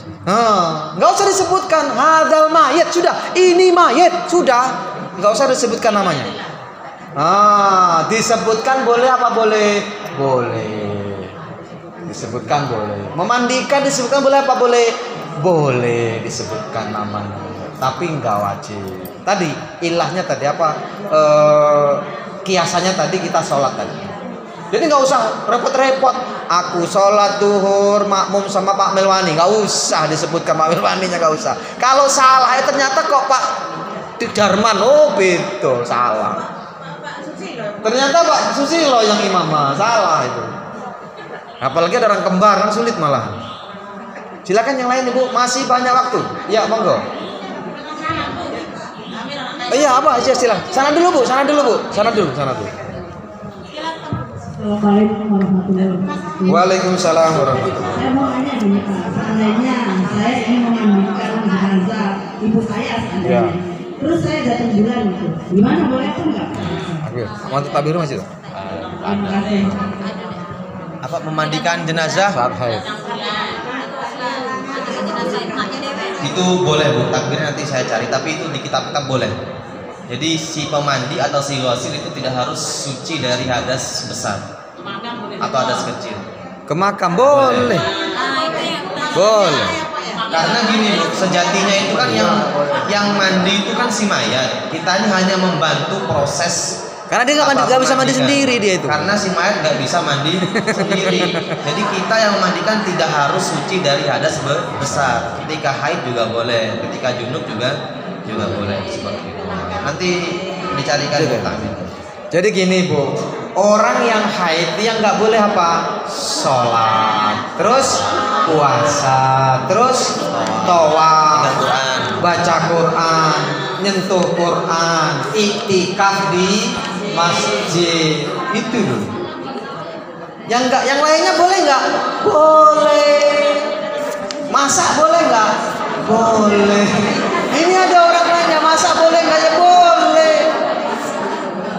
Nggak usah disebutkan hadal mayit, sudah ini mayit, sudah nggak usah disebutkan namanya. Disebutkan boleh apa boleh? Boleh. Disebutkan boleh. Memandikan disebutkan boleh apa boleh? Boleh disebutkan namanya. Tapi nggak wajib. Tadi ilahnya tadi apa? Kiasannya tadi kita sholat tadi. Jadi nggak usah repot-repot. Aku sholat duhur makmum sama Pak Melwani, nggak usah disebutkan Pak Melwaninya, nggak usah. Kalau salah ternyata kok Pak Darman, oh betul salah. Ternyata Pak Susilo yang imam, salah itu. Apalagi ada orang kembar kan sulit malah. Silakan yang lain Ibu, masih banyak waktu. Ya monggo. Iya apa aja silakan. Sana dulu Bu. Sana dulu. Assalamualaikum warahmatullahi wabarakatuh. Waalaikumsalam warahmatullahi. Saya mau nanya nih Pak, seandainya saya ingin memandikan jenazah ibu saya seandainya, terus saya datang bulan itu, gimana boleh apa enggak? Oke, mau Pak Biru masih tuh? Terima kasih. Apa memandikan jenazah? Saat haid. Itu boleh Bu, takbirnya nanti saya cari, tapi itu di kitab-kitab boleh. Jadi si pemandi atau si ghasil itu tidak harus suci dari hadas besar atau hadas kecil. Ke makam boleh. Boleh. Karena gini Bu, sejatinya itu kan yang mandi itu kan si mayat. Kita ini hanya membantu proses. Karena dia nggak bisa mandi sendiri dia itu. Karena si mayat nggak bisa mandi sendiri. Jadi kita yang memandikan tidak harus suci dari hadas besar. Ketika haid juga boleh, ketika junub juga boleh seperti itu. Nanti dicarikan vitamin. Jadi gini Bu, orang yang haid yang nggak boleh apa? Sholat, terus puasa, terus tawaf, baca Quran, nyentuh Quran, iktikaf di masjid, itu loh. Yang lainnya boleh nggak? Boleh. Masak boleh nggak? Boleh. Ini ada orang nanya masak boleh nggak? Ya boleh.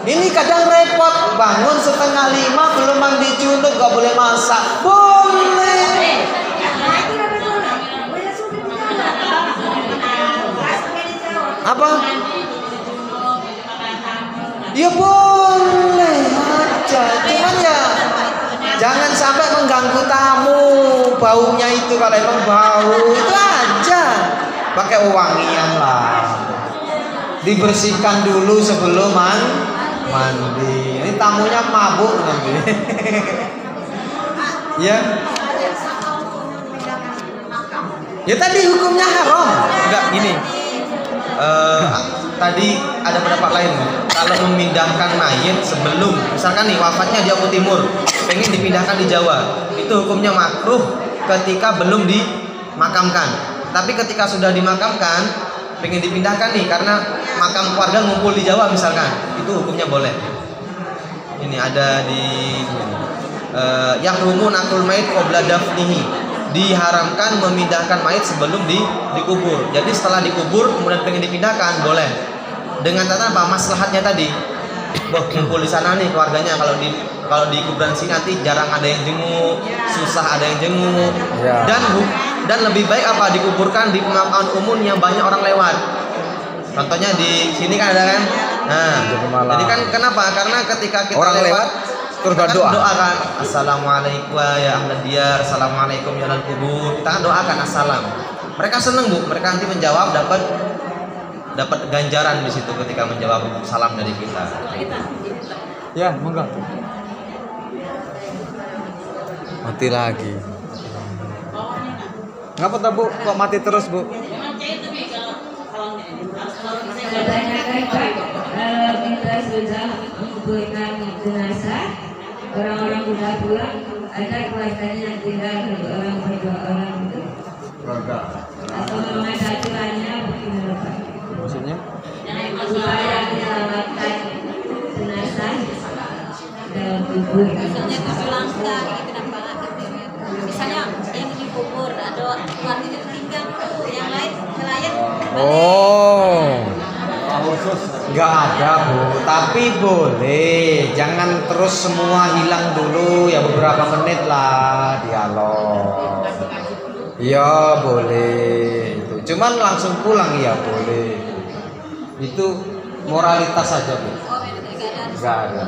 Ini kadang repot, bangun 4:30 belum mandi junub nggak boleh masak. Boleh. Apa? Ya boleh aja, cuman ya jangan sampai mengganggu tamu. Baunya itu kalau emang bau itu aja, pakai wangian lah. Dibersihkan dulu sebelum mandi. Ini tamunya mabuk nanti. Ya. Ya tadi hukumnya haram. Enggak gini. Tadi ada pendapat lain Bu. Kalau memindahkan mayit sebelum, misalkan nih wafatnya di Jawa Timur, pengen dipindahkan di Jawa, itu hukumnya makruh ketika belum dimakamkan. Tapi ketika sudah dimakamkan, pengen dipindahkan nih karena makam keluarga ngumpul di Jawa misalkan, itu hukumnya boleh. Ini ada di yahrumun akul mayit qabla dafnihi, diharamkan memindahkan mayit sebelum dikubur. Jadi setelah dikubur kemudian pengen dipindahkan boleh. Dengan catatan apa? Maslahatnya tadi. Wah, kumpul di sana nih keluarganya, kalau di kuburan sini nanti jarang ada yang jenguk, susah ada yang jenguk. Ya. Dan lebih baik apa dikuburkan di pemakaman umum yang banyak orang lewat. Contohnya di sini kan ada kan? Nah, jadi kan kenapa? Karena ketika kita orang lewat terus berdoa. Doa kan, assalamualaikum ya ahlan diyar, assalamualaikum ya ahlal kubur. Kita kan doakan assalam. Mereka seneng Bu, mereka nanti menjawab dapat ganjaran di situ ketika menjawab salam dari kita. Ya, monggo. Mati lagi. Ngapa tak Bu? Kok mati terus Bu? Saya tanyakan Pak, kalau kita sudah menguburkan jenazah, orang-orang sudah pulang, ada keluarganya yang tinggal orang berdua orang itu, atau memang ada aturannya bagaimana Pak? Maksudnya? Supaya menyelamatkan jenazah dalam kubur. Misalnya itu langka gitu nampak. Misalnya yang dikubur ada keluarganya tinggal tuh, yang lain nelayan. Oh. Nggak ada Bu, tapi boleh. Jangan terus semua hilang dulu, ya beberapa menit lah dialog. Ya boleh. Itu cuman langsung pulang ya boleh. Itu moralitas saja Bu. Nggak ada.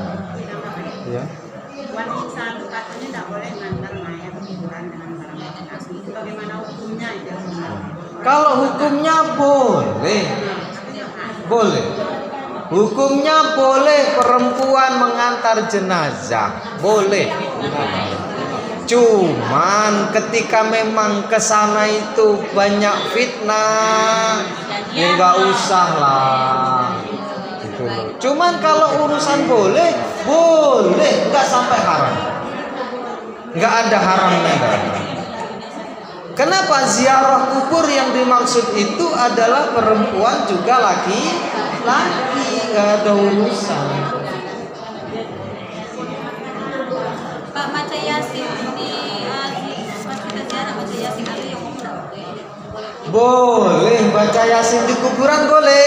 Ya. Wanita itu katanya tidak boleh mengantar mayat kuburan dengan barang bekas. Itu bagaimana hukumnya itu? Kalau hukumnya boleh. Boleh. Hukumnya boleh perempuan mengantar jenazah. boleh. Cuman ketika memang kesana itu banyak fitnah, ya nggak usah lah. Gitu loh. Cuman kalau urusan boleh, nggak sampai haram. Nggak ada haramnya. Kenapa ziarah kubur yang dimaksud itu adalah perempuan juga laki-laki, nggak ada urusan. Pak, baca Yasin di pas kita ziarah baca Yasin ada yang Boleh baca Yasin di kuburan, boleh.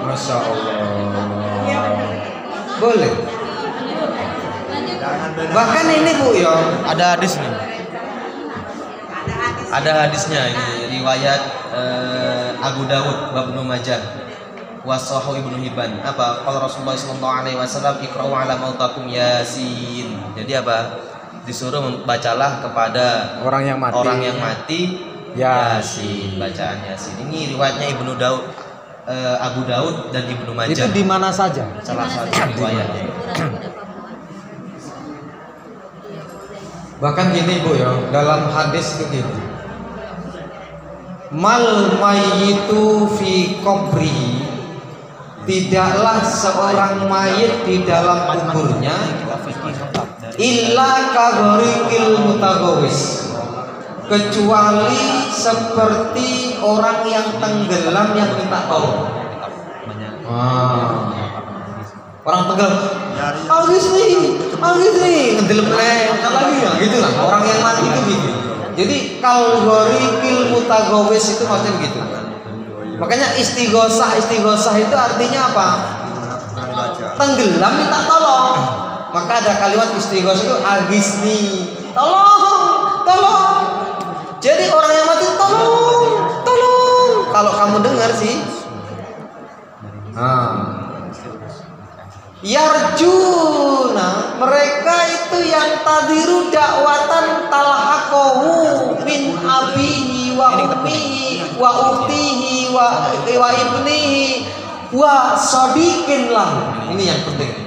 Masya Allah. Boleh. Bahkan ini Bu ya, Ada hadis nih. Ada hadisnya ini riwayat Abu Dawud bab Ibnu Majah wasahu Ibnu Hibban. Apa? Kalau Rasulullah sallallahu alaihi wasallam iqra'u ala mautakum Yasin. Jadi apa? Disuruh bacalah kepada orang yang mati Yasin, bacaan Yasin. Ini riwayatnya Ibnu Daud, Abu Dawud dan Ibnu Majah. itu di mana saja? Salah satu riwayat. Bahkan gini Bu ya, dalam hadis itu gini. Mal mayyitu fi qabri, tidaklah seorang mayit di dalam kuburnya illa kagharikil mutagawis, kecuali seperti orang yang tenggelam yang minta tolong. Orang tenggelam, agis nih, ngedelem lagi ya, gitulah. Orang yang mati itu gitu. Jadi kagharikil mutagawis itu maksudnya begitu. Makanya istighosah itu artinya apa? Tenggelam minta tolong. Maka ada kalimat istighosah itu agisni, tolong. Jadi orang yang mati tolong. Kalau kamu dengar sih, yarjuna, mereka itu yang tadiru dakwatan talhaqahu min abihi wa ummihi wa ukhtihi wa ibnihi wa sadiqin lah. Ini yang penting.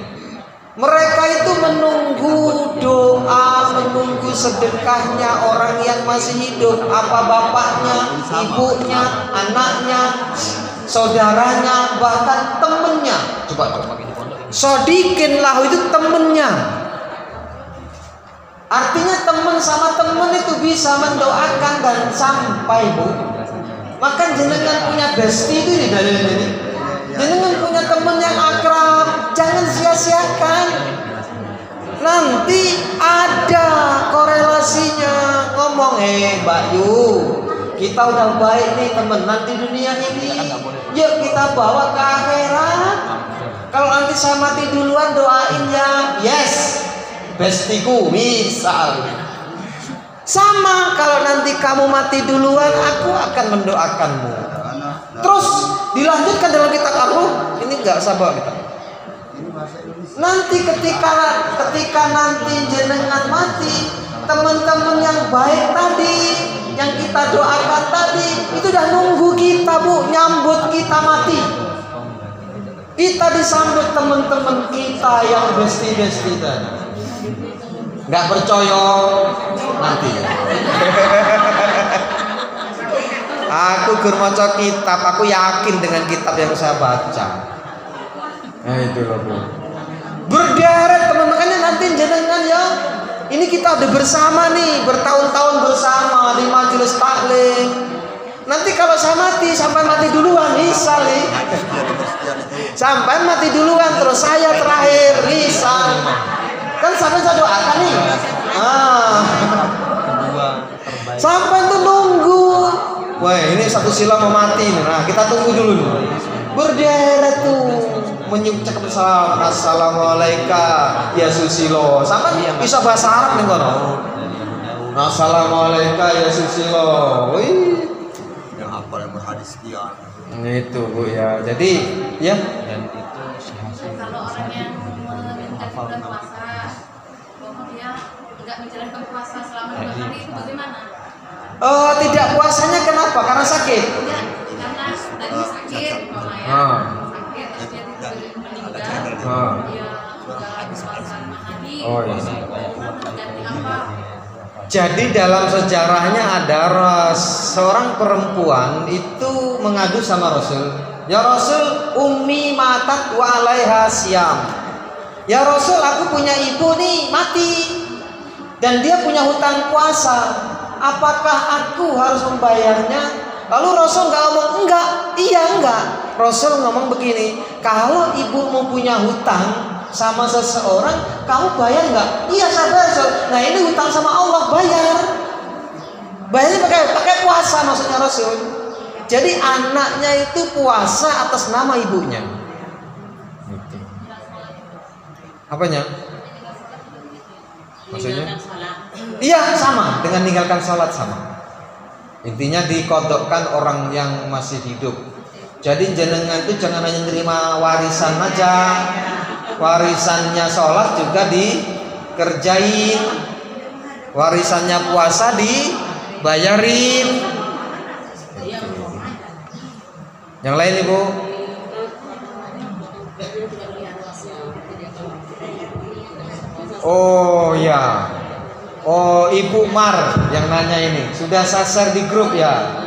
Mereka itu menunggu doa, menunggu sedekahnya orang yang masih hidup, apa bapaknya, ibunya, anaknya, saudaranya, bahkan temennya. Coba sodikin lah, itu temennya. Artinya teman sama teman itu bisa mendoakan dan sampai Bu. Maka jenengan punya bestie itu di dalam ini. Jenengan punya teman yang akrab, jangan sia-siakan. Nanti ada korelasinya. Ngomong, Mbak Yu, kita udah baik nih teman, nanti dunia ini yuk kita bawa ke akhirat. Kalau nanti saya mati duluan doain ya. Yes, bestiku misal. Sama kalau nanti kamu mati duluan, aku akan mendoakanmu. Terus dilanjutkan dalam kitab Ar-Ruh. Ini nggak sabar kita. Nanti ketika nanti jenengan mati, teman-teman yang baik tadi, yang kita doakan tadi, itu udah nunggu kita Bu, nyambut kita mati. Kita disambut teman-teman kita yang besti-besti tadi. Nggak percaya nanti. Aku gur maca kitab, aku yakin dengan kitab yang saya baca. Nah itu loh Bu. Berderet teman, makanya nanti jenengan ya. Ini kita ada bersama nih, bertahun-tahun bersama di majelis taklim. Nanti kalau saya mati, sampai mati duluan, misal nih. Sampai mati duluan, terus saya terakhir, misal. Kan sampai saya doakan nih. Sampai tuh nunggu. Wah ini satu sila mau mati. Nah kita tunggu dulu. Berderet tuh, menyucap salam, assalamualaikum ya Susilo. Sampai bisa bahasa Arab nih kono. Assalamualaikum ya Susilo. Wih. Yang apa yang berhadis dia? Itu Bu ya. Jadi ya. Kalau orang yang meninggal bulan puasa, kemudian tidak menjalankan puasa selama 2 hari itu bagaimana? Tidak puasanya kenapa? Karena sakit. Tidak, karena tadi sakit, sakit, terus dia meninggal, dia Oh, iya. Ganti apa? Jadi dalam sejarahnya ada seorang perempuan itu mengadu sama Rasul. Ya Rasul, ummi matat wa alaiha siyam. Ya Rasul, aku punya ibu nih mati dan dia punya hutang puasa. Apakah aku harus membayarnya? Lalu Rasul nggak ngomong enggak, iya enggak. Rasul ngomong begini, kalau ibumu punya hutang sama seseorang, kamu bayar nggak? Iya saya bayar. Nah ini hutang sama Allah, bayar. Bayarnya pakai puasa maksudnya Rasul. Jadi anaknya itu puasa atas nama ibunya. Apanya? Maksudnya? Iya sama dengan meninggalkan sholat sama. Intinya dikodokkan orang yang masih hidup. Jadi jenengan itu jangan hanya menerima warisan aja. Warisannya sholat juga dikerjain, warisannya puasa dibayarin. Yang lain Ibu? Oh ya, oh Ibu Mar yang nanya ini sudah saya share di grup ya.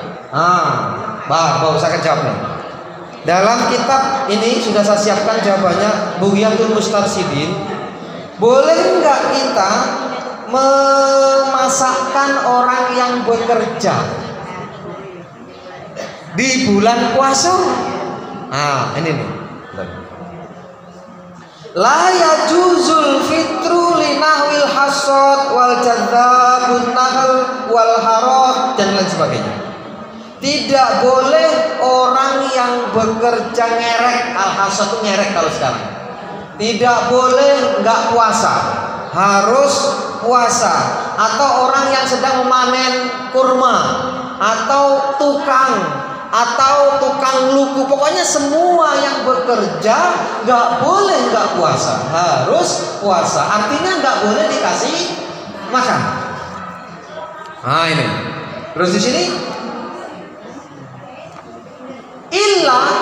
Bah, saya akan jawab nih. Dalam kitab ini sudah saya siapkan jawabannya, Bughyatul Mustarsyidin. Boleh nggak kita memasakkan orang yang bekerja di bulan puasa? Ini nih. La yajuzul fitru li nahwil hasad wal jadzabun nahl wal harad dan lain sebagainya. Tidak boleh orang yang bekerja ngerek, al-hasad itu ngerek kalau sekarang. Tidak boleh nggak puasa, harus puasa. Atau orang yang sedang memanen kurma, atau tukang luku, pokoknya semua yang bekerja nggak boleh nggak puasa, harus puasa. Artinya nggak boleh dikasih makan. Ini. Terus di sini. Illa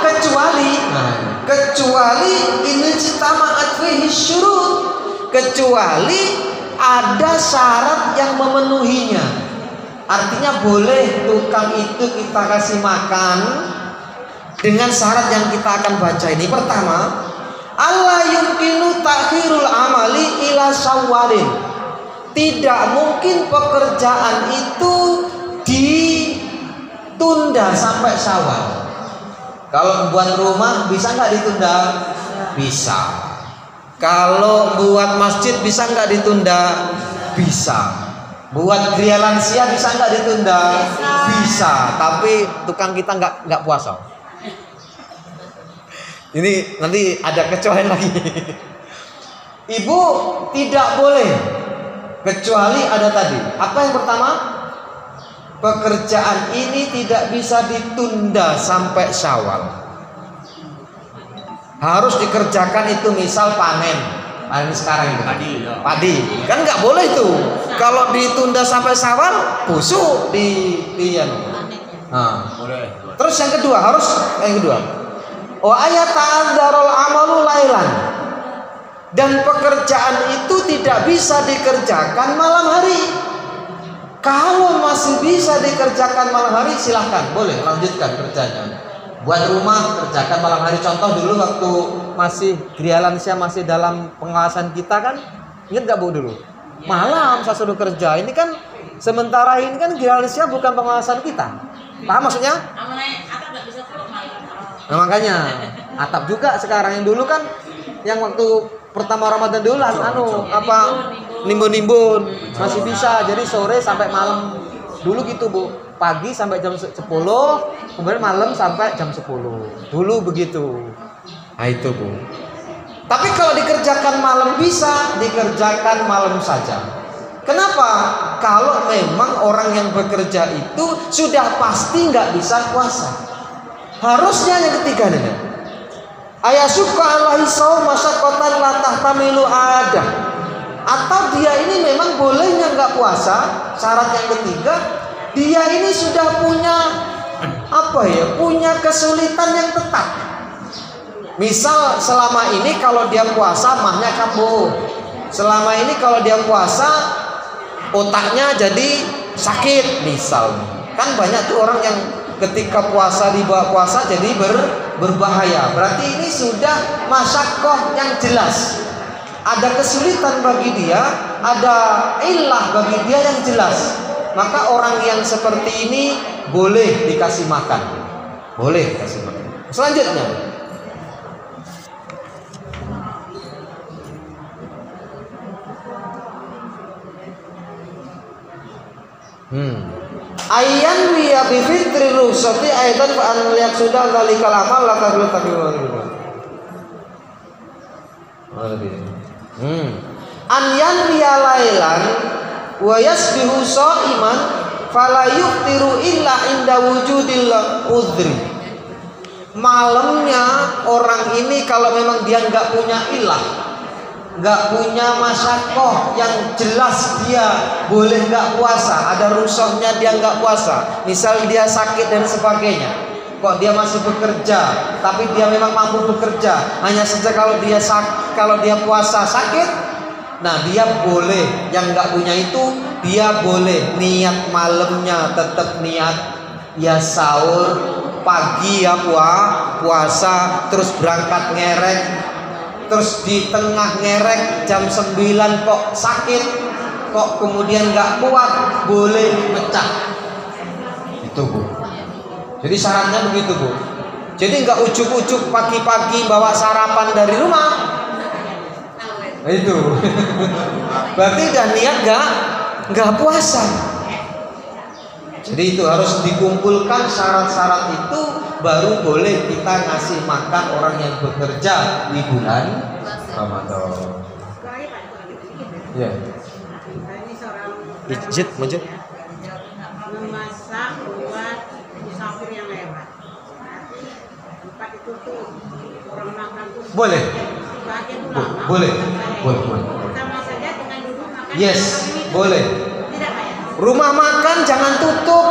kecuali ini ijtama'at fihi syurut, kecuali ada syarat yang memenuhinya. Artinya boleh tukang itu kita kasih makan dengan syarat yang kita akan baca ini. Pertama, alla yumkinu ta'khirul amali ila syawalin. Tidak mungkin pekerjaan itu ditunda sampai Syawal. Kalau buat rumah bisa nggak ditunda? Bisa. Kalau buat masjid bisa nggak ditunda? Bisa. Buat gria lansia bisa nggak ditunda? Bisa. Tapi tukang kita nggak puasa. Ini nanti ada kecuali lagi. Ibu tidak boleh kecuali ada tadi. Apa yang pertama? Pekerjaan ini tidak bisa ditunda sampai Syawal. Harus dikerjakan itu, misal panen sekarang itu padi. Kan nggak boleh itu. Kalau ditunda sampai Syawal, busuk di. Terus yang kedua wa ayata'adzarul amalu lailan. Dan pekerjaan itu tidak bisa dikerjakan malam hari. Kalau masih bisa dikerjakan malam hari, silahkan, boleh lanjutkan kerjanya. Buat rumah kerjakan malam hari. Contoh dulu waktu masih gria lansia masih dalam pengawasan kita kan, ingat nggak Bu dulu? Malam saya suruh kerja. Ini kan sementara ini kan gria lansia bukan pengawasan kita. Paham maksudnya? Nah, makanya atap juga sekarang. Yang dulu kan, yang waktu pertama Ramadan dulu nimbun masih bisa, jadi sore sampai malam dulu gitu Bu, pagi sampai jam 10, kemudian malam sampai jam 10 dulu begitu. Nah itu Bu. Tapi kalau dikerjakan malam bisa dikerjakan malam saja. Kenapa? Kalau memang orang yang bekerja itu sudah pasti nggak bisa puasa. Harusnya yang ketiga nih, ayasuka alaihi saum masyaqqatan la tahtamilu adah. Atau dia ini memang bolehnya nggak puasa. Syarat yang ketiga, dia ini sudah punya kesulitan yang tetap. Misal selama ini kalau dia puasa mahnya kambuh, Selama ini kalau dia puasa otaknya jadi sakit misalnya. Kan banyak tuh orang yang ketika puasa dibawa puasa jadi berbahaya. Berarti ini sudah masyakoh yang jelas. Ada kesulitan bagi dia, ada illah bagi dia yang jelas. Maka orang yang seperti ini boleh dikasih makan. Boleh dikasih makan. Selanjutnya, Ayan wiya bi fitri ruksati aidan fa an liyak sudah zalikal amal la kadul kadul. An yan wiya lailan wa yasbihu shaiman fala yuftiru illa inda wujudil udhri. Malamnya orang ini kalau memang dia nggak punya ilah, nggak punya masyakoh yang jelas dia boleh nggak puasa, ada rusuhnya dia nggak puasa, misal dia sakit dan sebagainya, kok dia masih bekerja, tapi dia memang mampu bekerja, hanya saja kalau dia puasa sakit, nah dia boleh. Yang nggak punya itu dia boleh niat malamnya tetap niat ya sahur, pagi ya puasa, terus berangkat ngerek. Terus di tengah ngerek jam 9 kok sakit, kok kemudian nggak kuat, boleh pecah. Itu Bu. Jadi syaratnya begitu Bu. Jadi nggak ujuk-ujuk pagi-pagi bawa sarapan dari rumah. Itu. Berarti udah niat nggak puasa. Jadi itu harus dikumpulkan syarat-syarat itu, baru boleh kita ngasih makan orang yang bekerja di bulan Ramadan. Ya. Ini seorang Ijit, maju. memasak buat musafir yang lewat. Berarti tempat itu tuh orang makan tuh. Boleh. Bagian tuh lama. Boleh. Boleh. Sama saja dengan duduk makan. Yes, boleh. Tidak Pak ya? Rumah makan jangan tutup.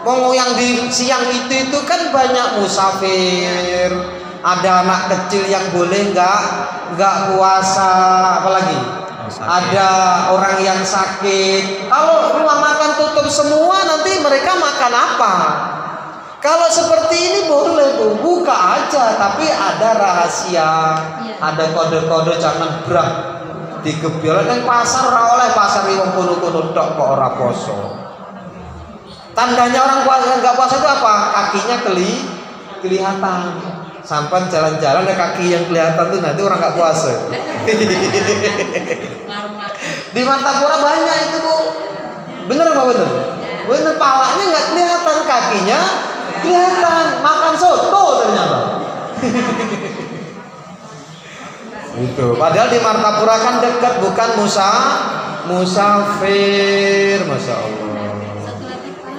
Mau yang di siang itu kan banyak musafir, ada anak kecil yang boleh nggak puasa, apalagi ada orang yang sakit. Kalau rumah makan tutup semua, nanti mereka makan apa? Kalau seperti ini boleh Bu, buka aja, tapi ada rahasia, ada kode-kode, jangan berat digebyol nang pasar, ora oleh pasar wong kono-kono tok kok ora poso. Tandanya orang puasa nggak puasa itu apa? Kakinya kelihatan. Sampai jalan-jalan ada kaki yang kelihatan tuh nanti orang nggak puasa. Di Martapura banyak itu Bu. Bener apa bener? Bener, palanya nggak kelihatan, kakinya kelihatan. Makan soto ternyata. Itu. Padahal di Martapura kan dekat, bukan musafir, masya Allah.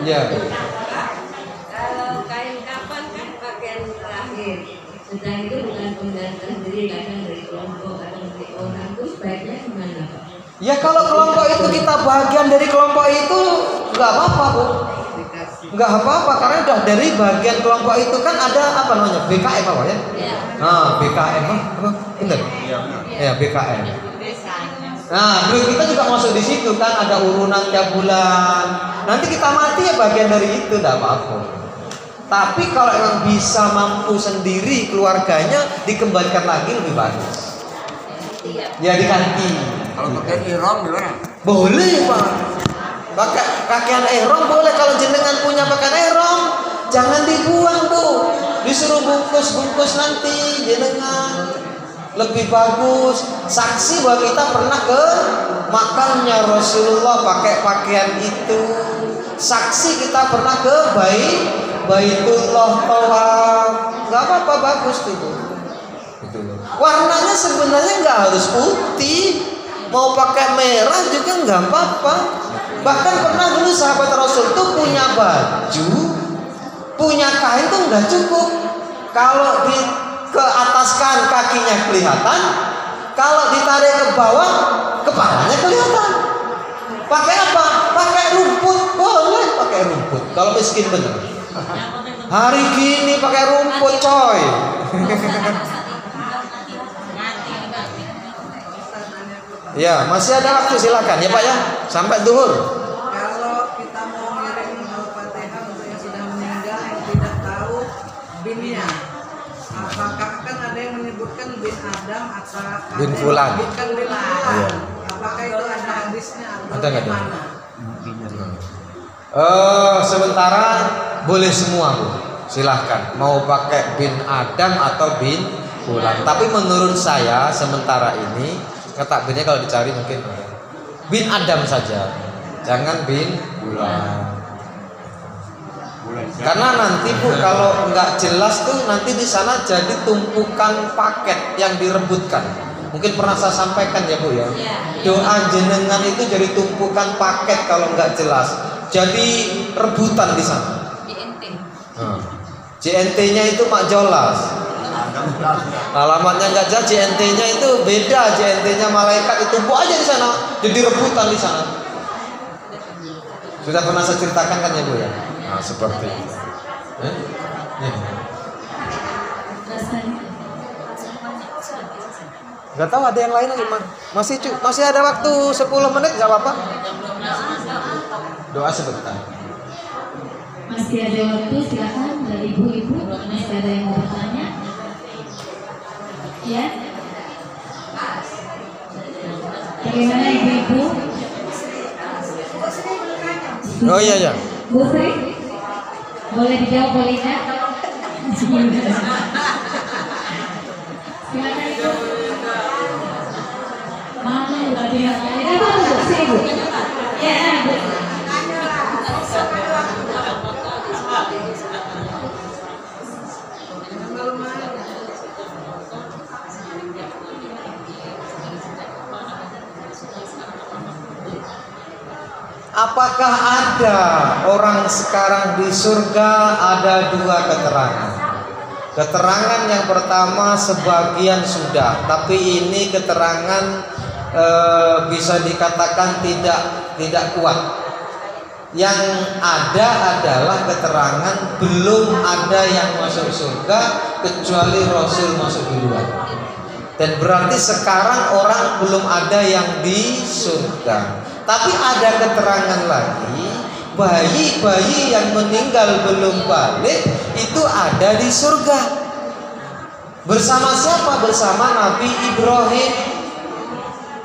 Ya. Kalau kain kapan kan pakaian terakhir. Setelah itu bukan penggantian sendiri, kadang dari kelompok, kadang dari orang, itu sebaiknya gimana Pak? Ya kalau kelompok itu kita bagian dari kelompok itu nggak apa-apa Bu. Nggak apa-apa, karena udah dari bagian kelompok itu kan ada apa namanya, BKM apa ya? Nah BKM apa? Bener? Ya BKM. Nah dulu kita juga masuk di situ kan, ada urunan tiap bulan. Nanti kita mati ya bagian dari itu, nggak apa-apa. Tapi kalau emang bisa mampu sendiri keluarganya, dikembalikan lagi lebih bagus. Ya diganti. Kalau pakai ihram gimana? Boleh Pak. Pakai pakaian ihram boleh, kalau jenengan punya pakaian ihram, jangan dibuang tuh. Disuruh bungkus-bungkus nanti jenengan. Lebih bagus. Saksi bahwa kita pernah ke makamnya Rasulullah pakai pakaian itu. Saksi kita pernah ke Baitullah tawaf. Enggak apa-apa, bagus itu. Warnanya sebenarnya nggak harus putih. Mau pakai merah juga nggak apa-apa. Bahkan pernah dulu sahabat Rasul tuh punya baju, punya kain tuh nggak cukup. Kalau di ke atas kan kakinya kelihatan, kalau ditarik ke bawah kepalanya kelihatan. Pakai apa? Pakai rumput, boleh pakai rumput. Kalau miskin bener. Hari gini pakai rumput coy. Ya, masih ada waktu, silakan ya Pak ya. Sampai duhur. Kalau kita mau ngirim Al-Fatihah untuk yang sudah meninggal yang tidak tahu binnya, apakah kan ada yang menyebutkan bin Adam atau Bin Fulan. bin Fulan? Iya. Apakah itu ada hadisnya atau Ada nggak ada? bagaimana? Sementara boleh semua Bu. Silahkan mau pakai bin Adam atau bin Fulan. Tapi menurut saya sementara ini takbirnya kalau dicari mungkin bin Adam saja, jangan bin Fulan. Karena nanti Bu kalau nggak jelas tuh nanti di sana jadi tumpukan paket yang direbutkan. Mungkin pernah saya sampaikan ya Bu ya. Doa jenengan itu jadi tumpukan paket kalau nggak jelas. Jadi rebutan di sana. JNT-nya itu Mak Jolas. Alamatnya nggak jelas, JNT-nya itu beda. JNT-nya malaikat itu buat aja di sana. Jadi rebutan di sana. Sudah pernah saya ceritakan kan ya Bu ya. Nah seperti itu. Gak tahu ada yang lain lagi Man. Masih ada waktu 10 menit nggak apa-apa. Doa sebentar. Masih ada waktu, silakan dari ibu-ibu. Masih ada yang mau bertanya? Ya. Bagaimana ibu-ibu? Oh iya ya. Bu Sri, boleh dijawab boleh tidak? Silakan ibu. Mana udah bilang? Bu, sini Bu. Ya, Bu. Apakah ada orang sekarang di surga? Ada dua keterangan. Keterangan yang pertama sebagian sudah, tapi ini keterangan bisa dikatakan tidak kuat. Yang ada adalah keterangan belum ada yang masuk surga kecuali Rasul masuk duluan. Dan berarti sekarang orang belum ada yang di surga. Tapi ada keterangan lagi, bayi-bayi yang meninggal belum balik itu ada di surga. Bersama siapa? Bersama Nabi Ibrahim.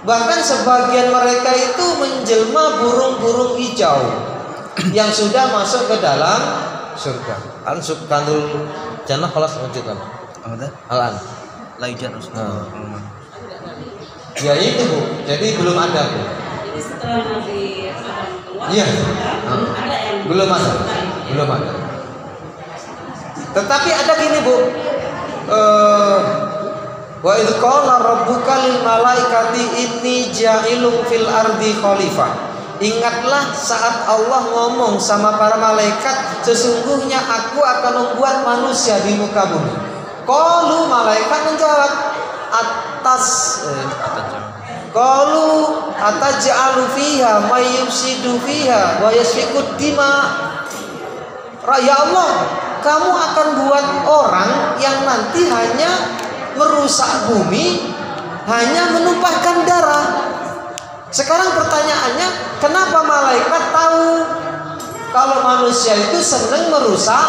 Bahkan sebagian mereka itu menjelma burung-burung hijau yang sudah masuk ke dalam surga. Ansuk kandul jannah kelas lanjutkan. Al-an. Laijan ya itu Bu. Jadi belum ada Bu. Jadi setelah Nabi Adam keluar, Iya. ada yang Belum ada. Tetapi ada gini Bu. Wa idz qala rabbuka lil malaikati inni ja'ilun fil ardi khalifah. Ingatlah saat Allah ngomong sama para malaikat, sesungguhnya aku akan membuat manusia di muka bumi. Qalu, malaikat menjawab, Qalu ataj'alu fiha may yufsidu fiha wa yasfikud dima. Ya Allah, kamu akan buat orang yang nanti hanya merusak bumi, hanya menumpahkan darah. Sekarang pertanyaannya, kenapa malaikat tahu kalau manusia itu senang merusak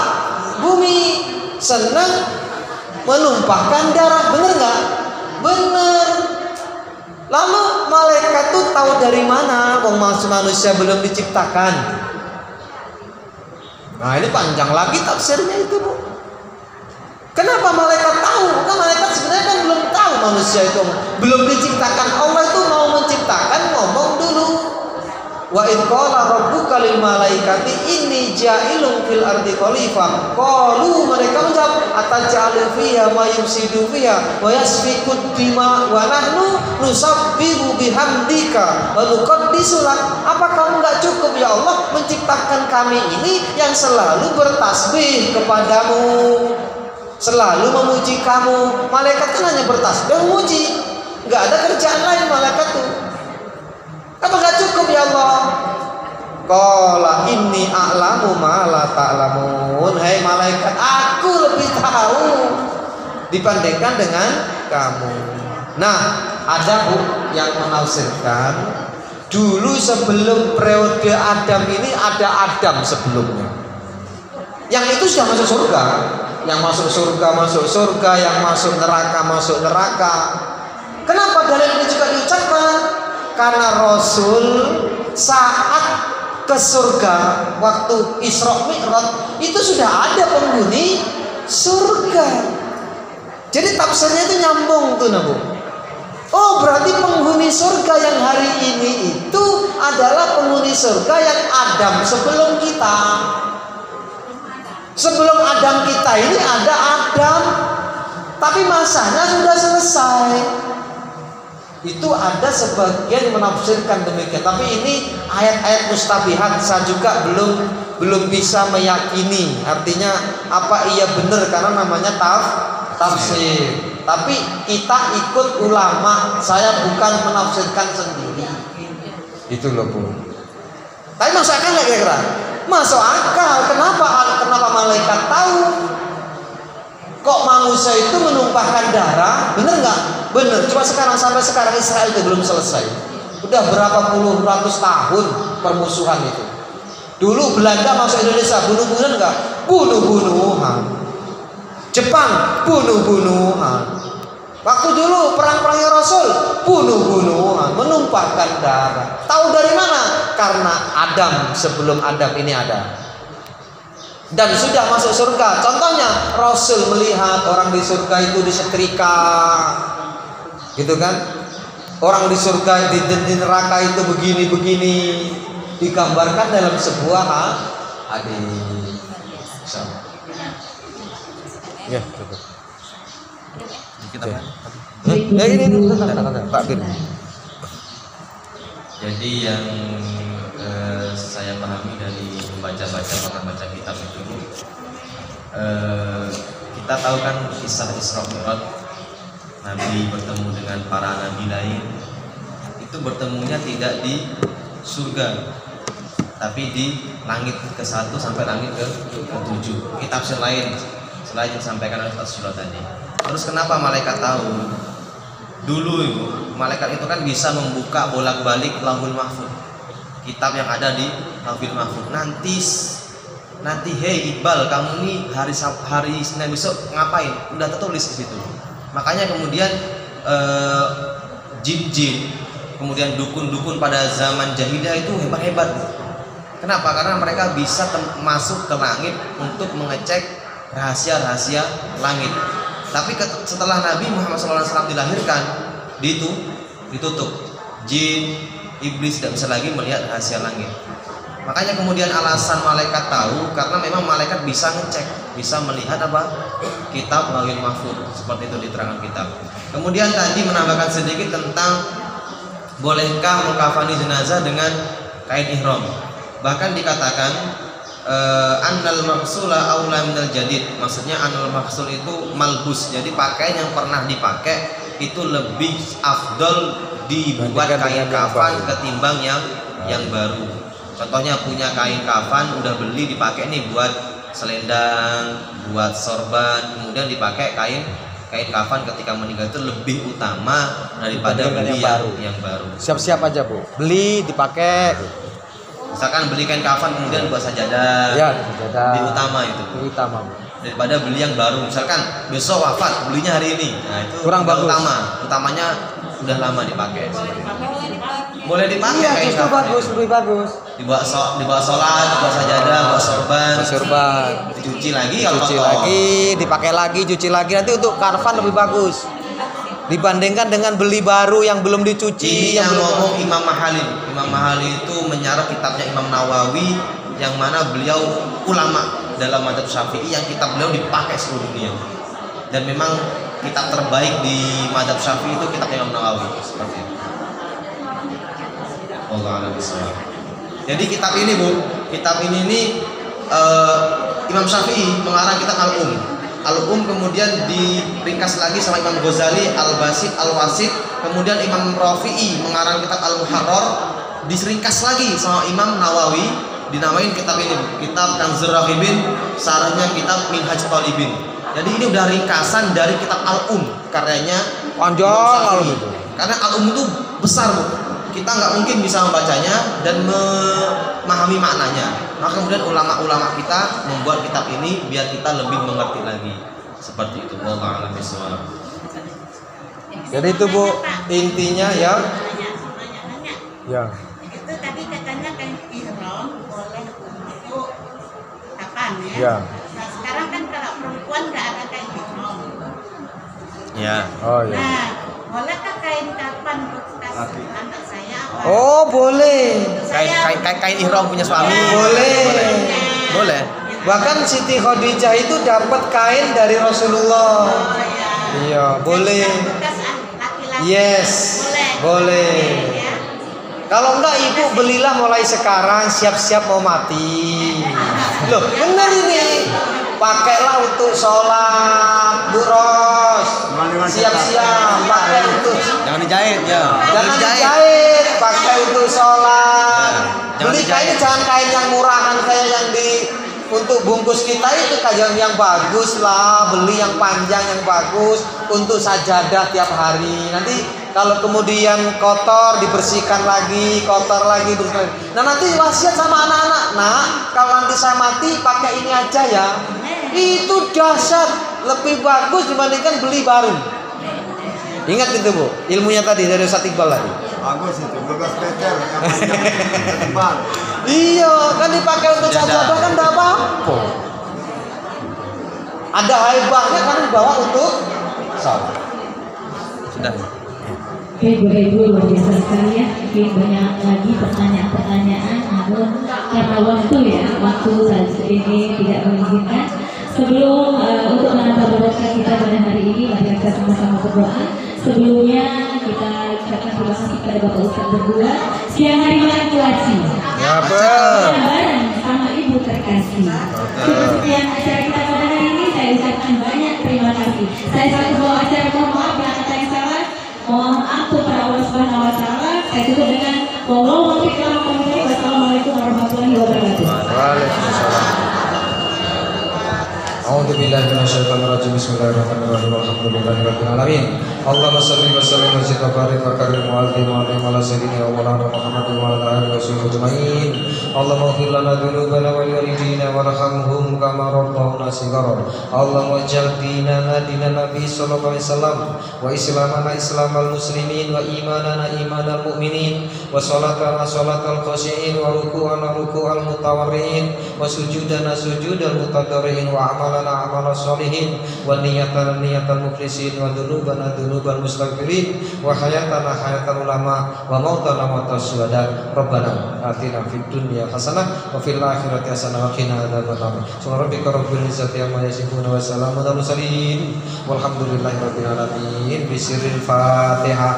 bumi, senang menumpahkan darah? Bener nggak? Bener. Lalu malaikat tuh tahu dari mana? Wong manusia belum diciptakan. Nah ini panjang lagi tafsirnya itu Bu. Kenapa malaikat tahu? Kan malaikat sebenarnya kan belum tahu manusia itu belum diciptakan. Allah itu mau menciptakan, ngomong dulu. Wa idz qala rabbuka lil malaikati inni ja'ilun fil ardi khalifah. Qalu, mereka menjawab, ataj'alu fiha ma yufsidu fiha wa yasfikud dima wa nahnu nusabbihu bihamdika wa nuqaddisu lak. Apa kamu enggak cukup ya Allah menciptakan kami ini yang selalu bertasbih kepadamu, selalu memuji kamu? Malaikat kan hanya bertasbih memuji, enggak ada kerjaan lain malaikat tuh. Apa gak cukup ya Allah? Qala inni a'lamu ma la ta'lamun. Hai malaikat, aku lebih tahu dibandingkan dengan kamu. Nah, ada Bu yang menafsirkan dulu sebelum periode Adam ini ada Adam sebelumnya. Yang itu sudah masuk surga. Yang masuk surga, yang masuk neraka. Kenapa dalil ini juga diucapkan? Karena Rasul saat ke surga waktu Isra Mi'raj itu sudah ada penghuni surga. Jadi tafsirnya itu nyambung tuh Nabu. Oh berarti penghuni surga yang hari ini itu adalah penghuni surga yang Adam sebelum kita. Sebelum Adam kita ini ada Adam, tapi masanya sudah selesai. Itu ada sebagian menafsirkan demikian. Tapi ini ayat-ayat mustabihat saya juga belum bisa meyakini. Artinya apa iya benar karena namanya tafsir. Tapi kita ikut ulama. Saya bukan menafsirkan sendiri. Itu loh Bu. Tapi masuk akal nggak kira-kira? Masuk akal. Kenapa malaikat tahu? Kok manusia itu menumpahkan darah? Bener nggak? Bener. Cuma sampai sekarang Israel itu belum selesai. Udah berapa puluh ratus tahun permusuhan itu. Dulu Belanda masuk Indonesia bunuh-bunuhan nggak? Bunuh-bunuhan. Jepang bunuh-bunuhan. Waktu dulu perang-perangnya Rasul bunuh-bunuhan, menumpahkan darah. Tahu dari mana? Karena Adam sebelum Adam ini ada. Dan sudah masuk surga. Contohnya Rasul melihat orang di surga itu disetrika, gitu kan? Orang di surga di neraka itu begini-begini, digambarkan dalam sebuah hadis. Ya, cukup. Kita ini Pak Bir. Jadi yang saya pahami dari membaca kitab itu, kita tahu kan kisah Isra Mi'raj, Nabi bertemu dengan para nabi lain. Itu bertemunya tidak di surga, tapi di langit ke-1 sampai langit ke-7. Kitab lain selain yang disampaikan oleh Ustaz Syura tadi. Terus kenapa malaikat tahu? Dulu Ibu, malaikat itu kan bisa membuka bolak-balik Lauhul Mahfuz, kitab yang ada di Lauhul Mahfuz. Nanti hei Iqbal, kamu nih hari Senin besok ngapain? Udah tertulis di situ. Makanya kemudian jin-jin, kemudian dukun-dukun pada zaman jahiliyah itu hebat-hebat. Kenapa? Karena mereka bisa masuk ke langit untuk mengecek rahasia-rahasia langit. Tapi setelah Nabi Muhammad SAW dilahirkan, ditutup. Jin, iblis tidak bisa lagi melihat rahasia langit. Makanya kemudian alasan malaikat tahu, karena memang malaikat bisa ngecek, bisa melihat apa? Kitab Lauhul Mahfuz. Seperti itu diterangkan kitab. Kemudian tadi menambahkan sedikit tentang bolehkah mengkafani jenazah dengan kain ihram. Bahkan dikatakan annal maghsula aula minal jadid. Maksudnya annal maghsul itu malbus. Jadi pakaian yang pernah dipakai itu lebih afdol dibuat kain kafan ketimbang yang baru. Contohnya punya kain kafan udah beli dipakai nih buat selendang, buat sorban, kemudian dipakai kain kafan ketika meninggal itu lebih utama daripada beli yang baru. Siap-siap aja Bu, beli dipakai. Misalkan beli kain kafan kemudian buat sajadah, ya sajadah lebih utama itu, lebih utama daripada beli yang baru. Misalkan besok wafat belinya hari ini, nah itu kurang bagus. Utamanya udah lama dipakai. Boleh dipakai kain kafan bagus, lebih bagus. Dibawa sholat, buat sajadah, buat sorban, dicuci lagi, dipakai lagi, cuci lagi. Nanti untuk kafan lebih bagus dibandingkan dengan beli baru yang belum dicuci. Ini yang ngomong Imam Mahali. Imam Mahali itu menyarah kitabnya Imam Nawawi, yang mana beliau ulama dalam mazhab Syafi'i, yang kitab beliau dipakai seluruh dunia. Dan memang kitab terbaik di mazhab Syafi'i itu kitab Imam Nawawi. Seperti itu. Wallahu a'lam bishawab. Jadi kitab ini Bu, Imam Syafi'i mengarang kitab Al-Um, kemudian diringkas lagi sama Imam Ghazali, Al-Basit, Al-Wasit, kemudian Imam Rafi'i mengarang kitab Al-Muharrar, diringkas lagi sama Imam Nawawi, dinamain kitab ini kitab Kanzur Raghibin, sarahnya kitab Minhaj Talibin. Jadi ini udah ringkasan dari kitab Al-Um, karyanya panjang kalau gitu. Karena al-um itu besar, Bu. Kita nggak mungkin bisa membacanya dan memahami maknanya. Maka kemudian ulama-ulama kita membuat kitab ini biar kita lebih mengerti lagi. Seperti itu. Wallahu a'lam bishawab. Jadi itu Bu intinya ya. Ya. Itu tadi katanya kain ihram boleh untuk kapan ya? Ya. Nah, sekarang kan kalau perempuan nggak ada kain ihram. Ya. Oh ya. Nah, bolehkah kain kapan untuk kasih anak saya? Oh boleh. Kain ihram punya suami. Boleh. Boleh. Bahkan Siti Khadijah itu dapat kain dari Rasulullah. Iya, boleh. Yes, boleh. Kalau enggak ibu belilah mulai sekarang, siap-siap mau mati. Loh, benar ini. Pakailah untuk sholat, Bu Ros. Siap-siap, pakai untuk. Jangan dijahit ya. Jangan dijahit, pakai untuk sholat. Beli kain jangan kain yang murahan kayak yang di untuk bungkus kita itu kain yang bagus lah, beli yang panjang yang bagus untuk sajadah tiap hari. Nanti kalau kemudian kotor dibersihkan lagi, kotor lagi bersihkan. Nah nanti wasiat sama anak-anak, nah kalau nanti saya mati pakai ini aja ya. Itu dahsyat, lebih bagus dibandingkan beli baru. Ingat itu Bu, ilmunya tadi dari Ustaz Iqbal lagi. Bagus itu, 12 meter yang panjang. Iya, kan dipakai untuk sajadah kan enggak apa-apa. Ada haibahnya kan dibawa untuk salat. Sudah. Oke, Ibu luar biasa sekali ya. Mungkin banyak lagi pertanyaan-pertanyaan, namun karena waktu saat ini tidak mengizinkan. Sebelum untuk menambah berkat kita pada hari ini, mari kita sama-sama berdoa. Sebelumnya kita ucapkan terima kasih kepada Bapak Ustaz berdua. Siang hari mengakuasi. Ya betul. Bareng sama Ibu terkasih. Sekian acara kita pada hari ini, saya ucapkan banyak terima kasih. Saya selaku bawa acara, mohon maaf bila kata yang salah. Mohon ampun kepada Allah Subhanahu wa taala. Saya tutup dengan wassalamualaikum warahmatullahi wabarakatuh. Waalaikumsalam. A'udzu billahi minasyaitonir rajim. Bismillahirrahmanirrahim. Alhamdulillahirabbil alamin. Allahumma shalli wa sallim wa zid wa barik wa karim wa azim wa alim ala sayyidina wa maulana Muhammadin wa ala alihi wa sahbihi ajmain. Allahumma ighfir lana dhunubana wa liwalidina warhamhum kama rabbawna shighara. Allahumma ij'al dinana dinan Nabi sallallahu alaihi wasallam wa islamana islamal muslimin wa imanana imanal mu'minin wa salatana salatal khashi'in wa ruku'ana ruku'al mutawarri'in wa sujudana sujudal mutadarri'in wa amalana amalan sholihin wa niyatana niyatal mukhlisin wa dhunubana dhunubal mustaghfirin wa hayatana hayatal ulama wa mautana mautas syuhada. Rabbana atina fid dunya hasanah wa fil akhirati hasanah wa qina adzabannar. Subhana rabbika rabbil izzati amma yasifun wa salamun alal mursalin walhamdulillahi rabbil alamin. Bisiril Fatihah.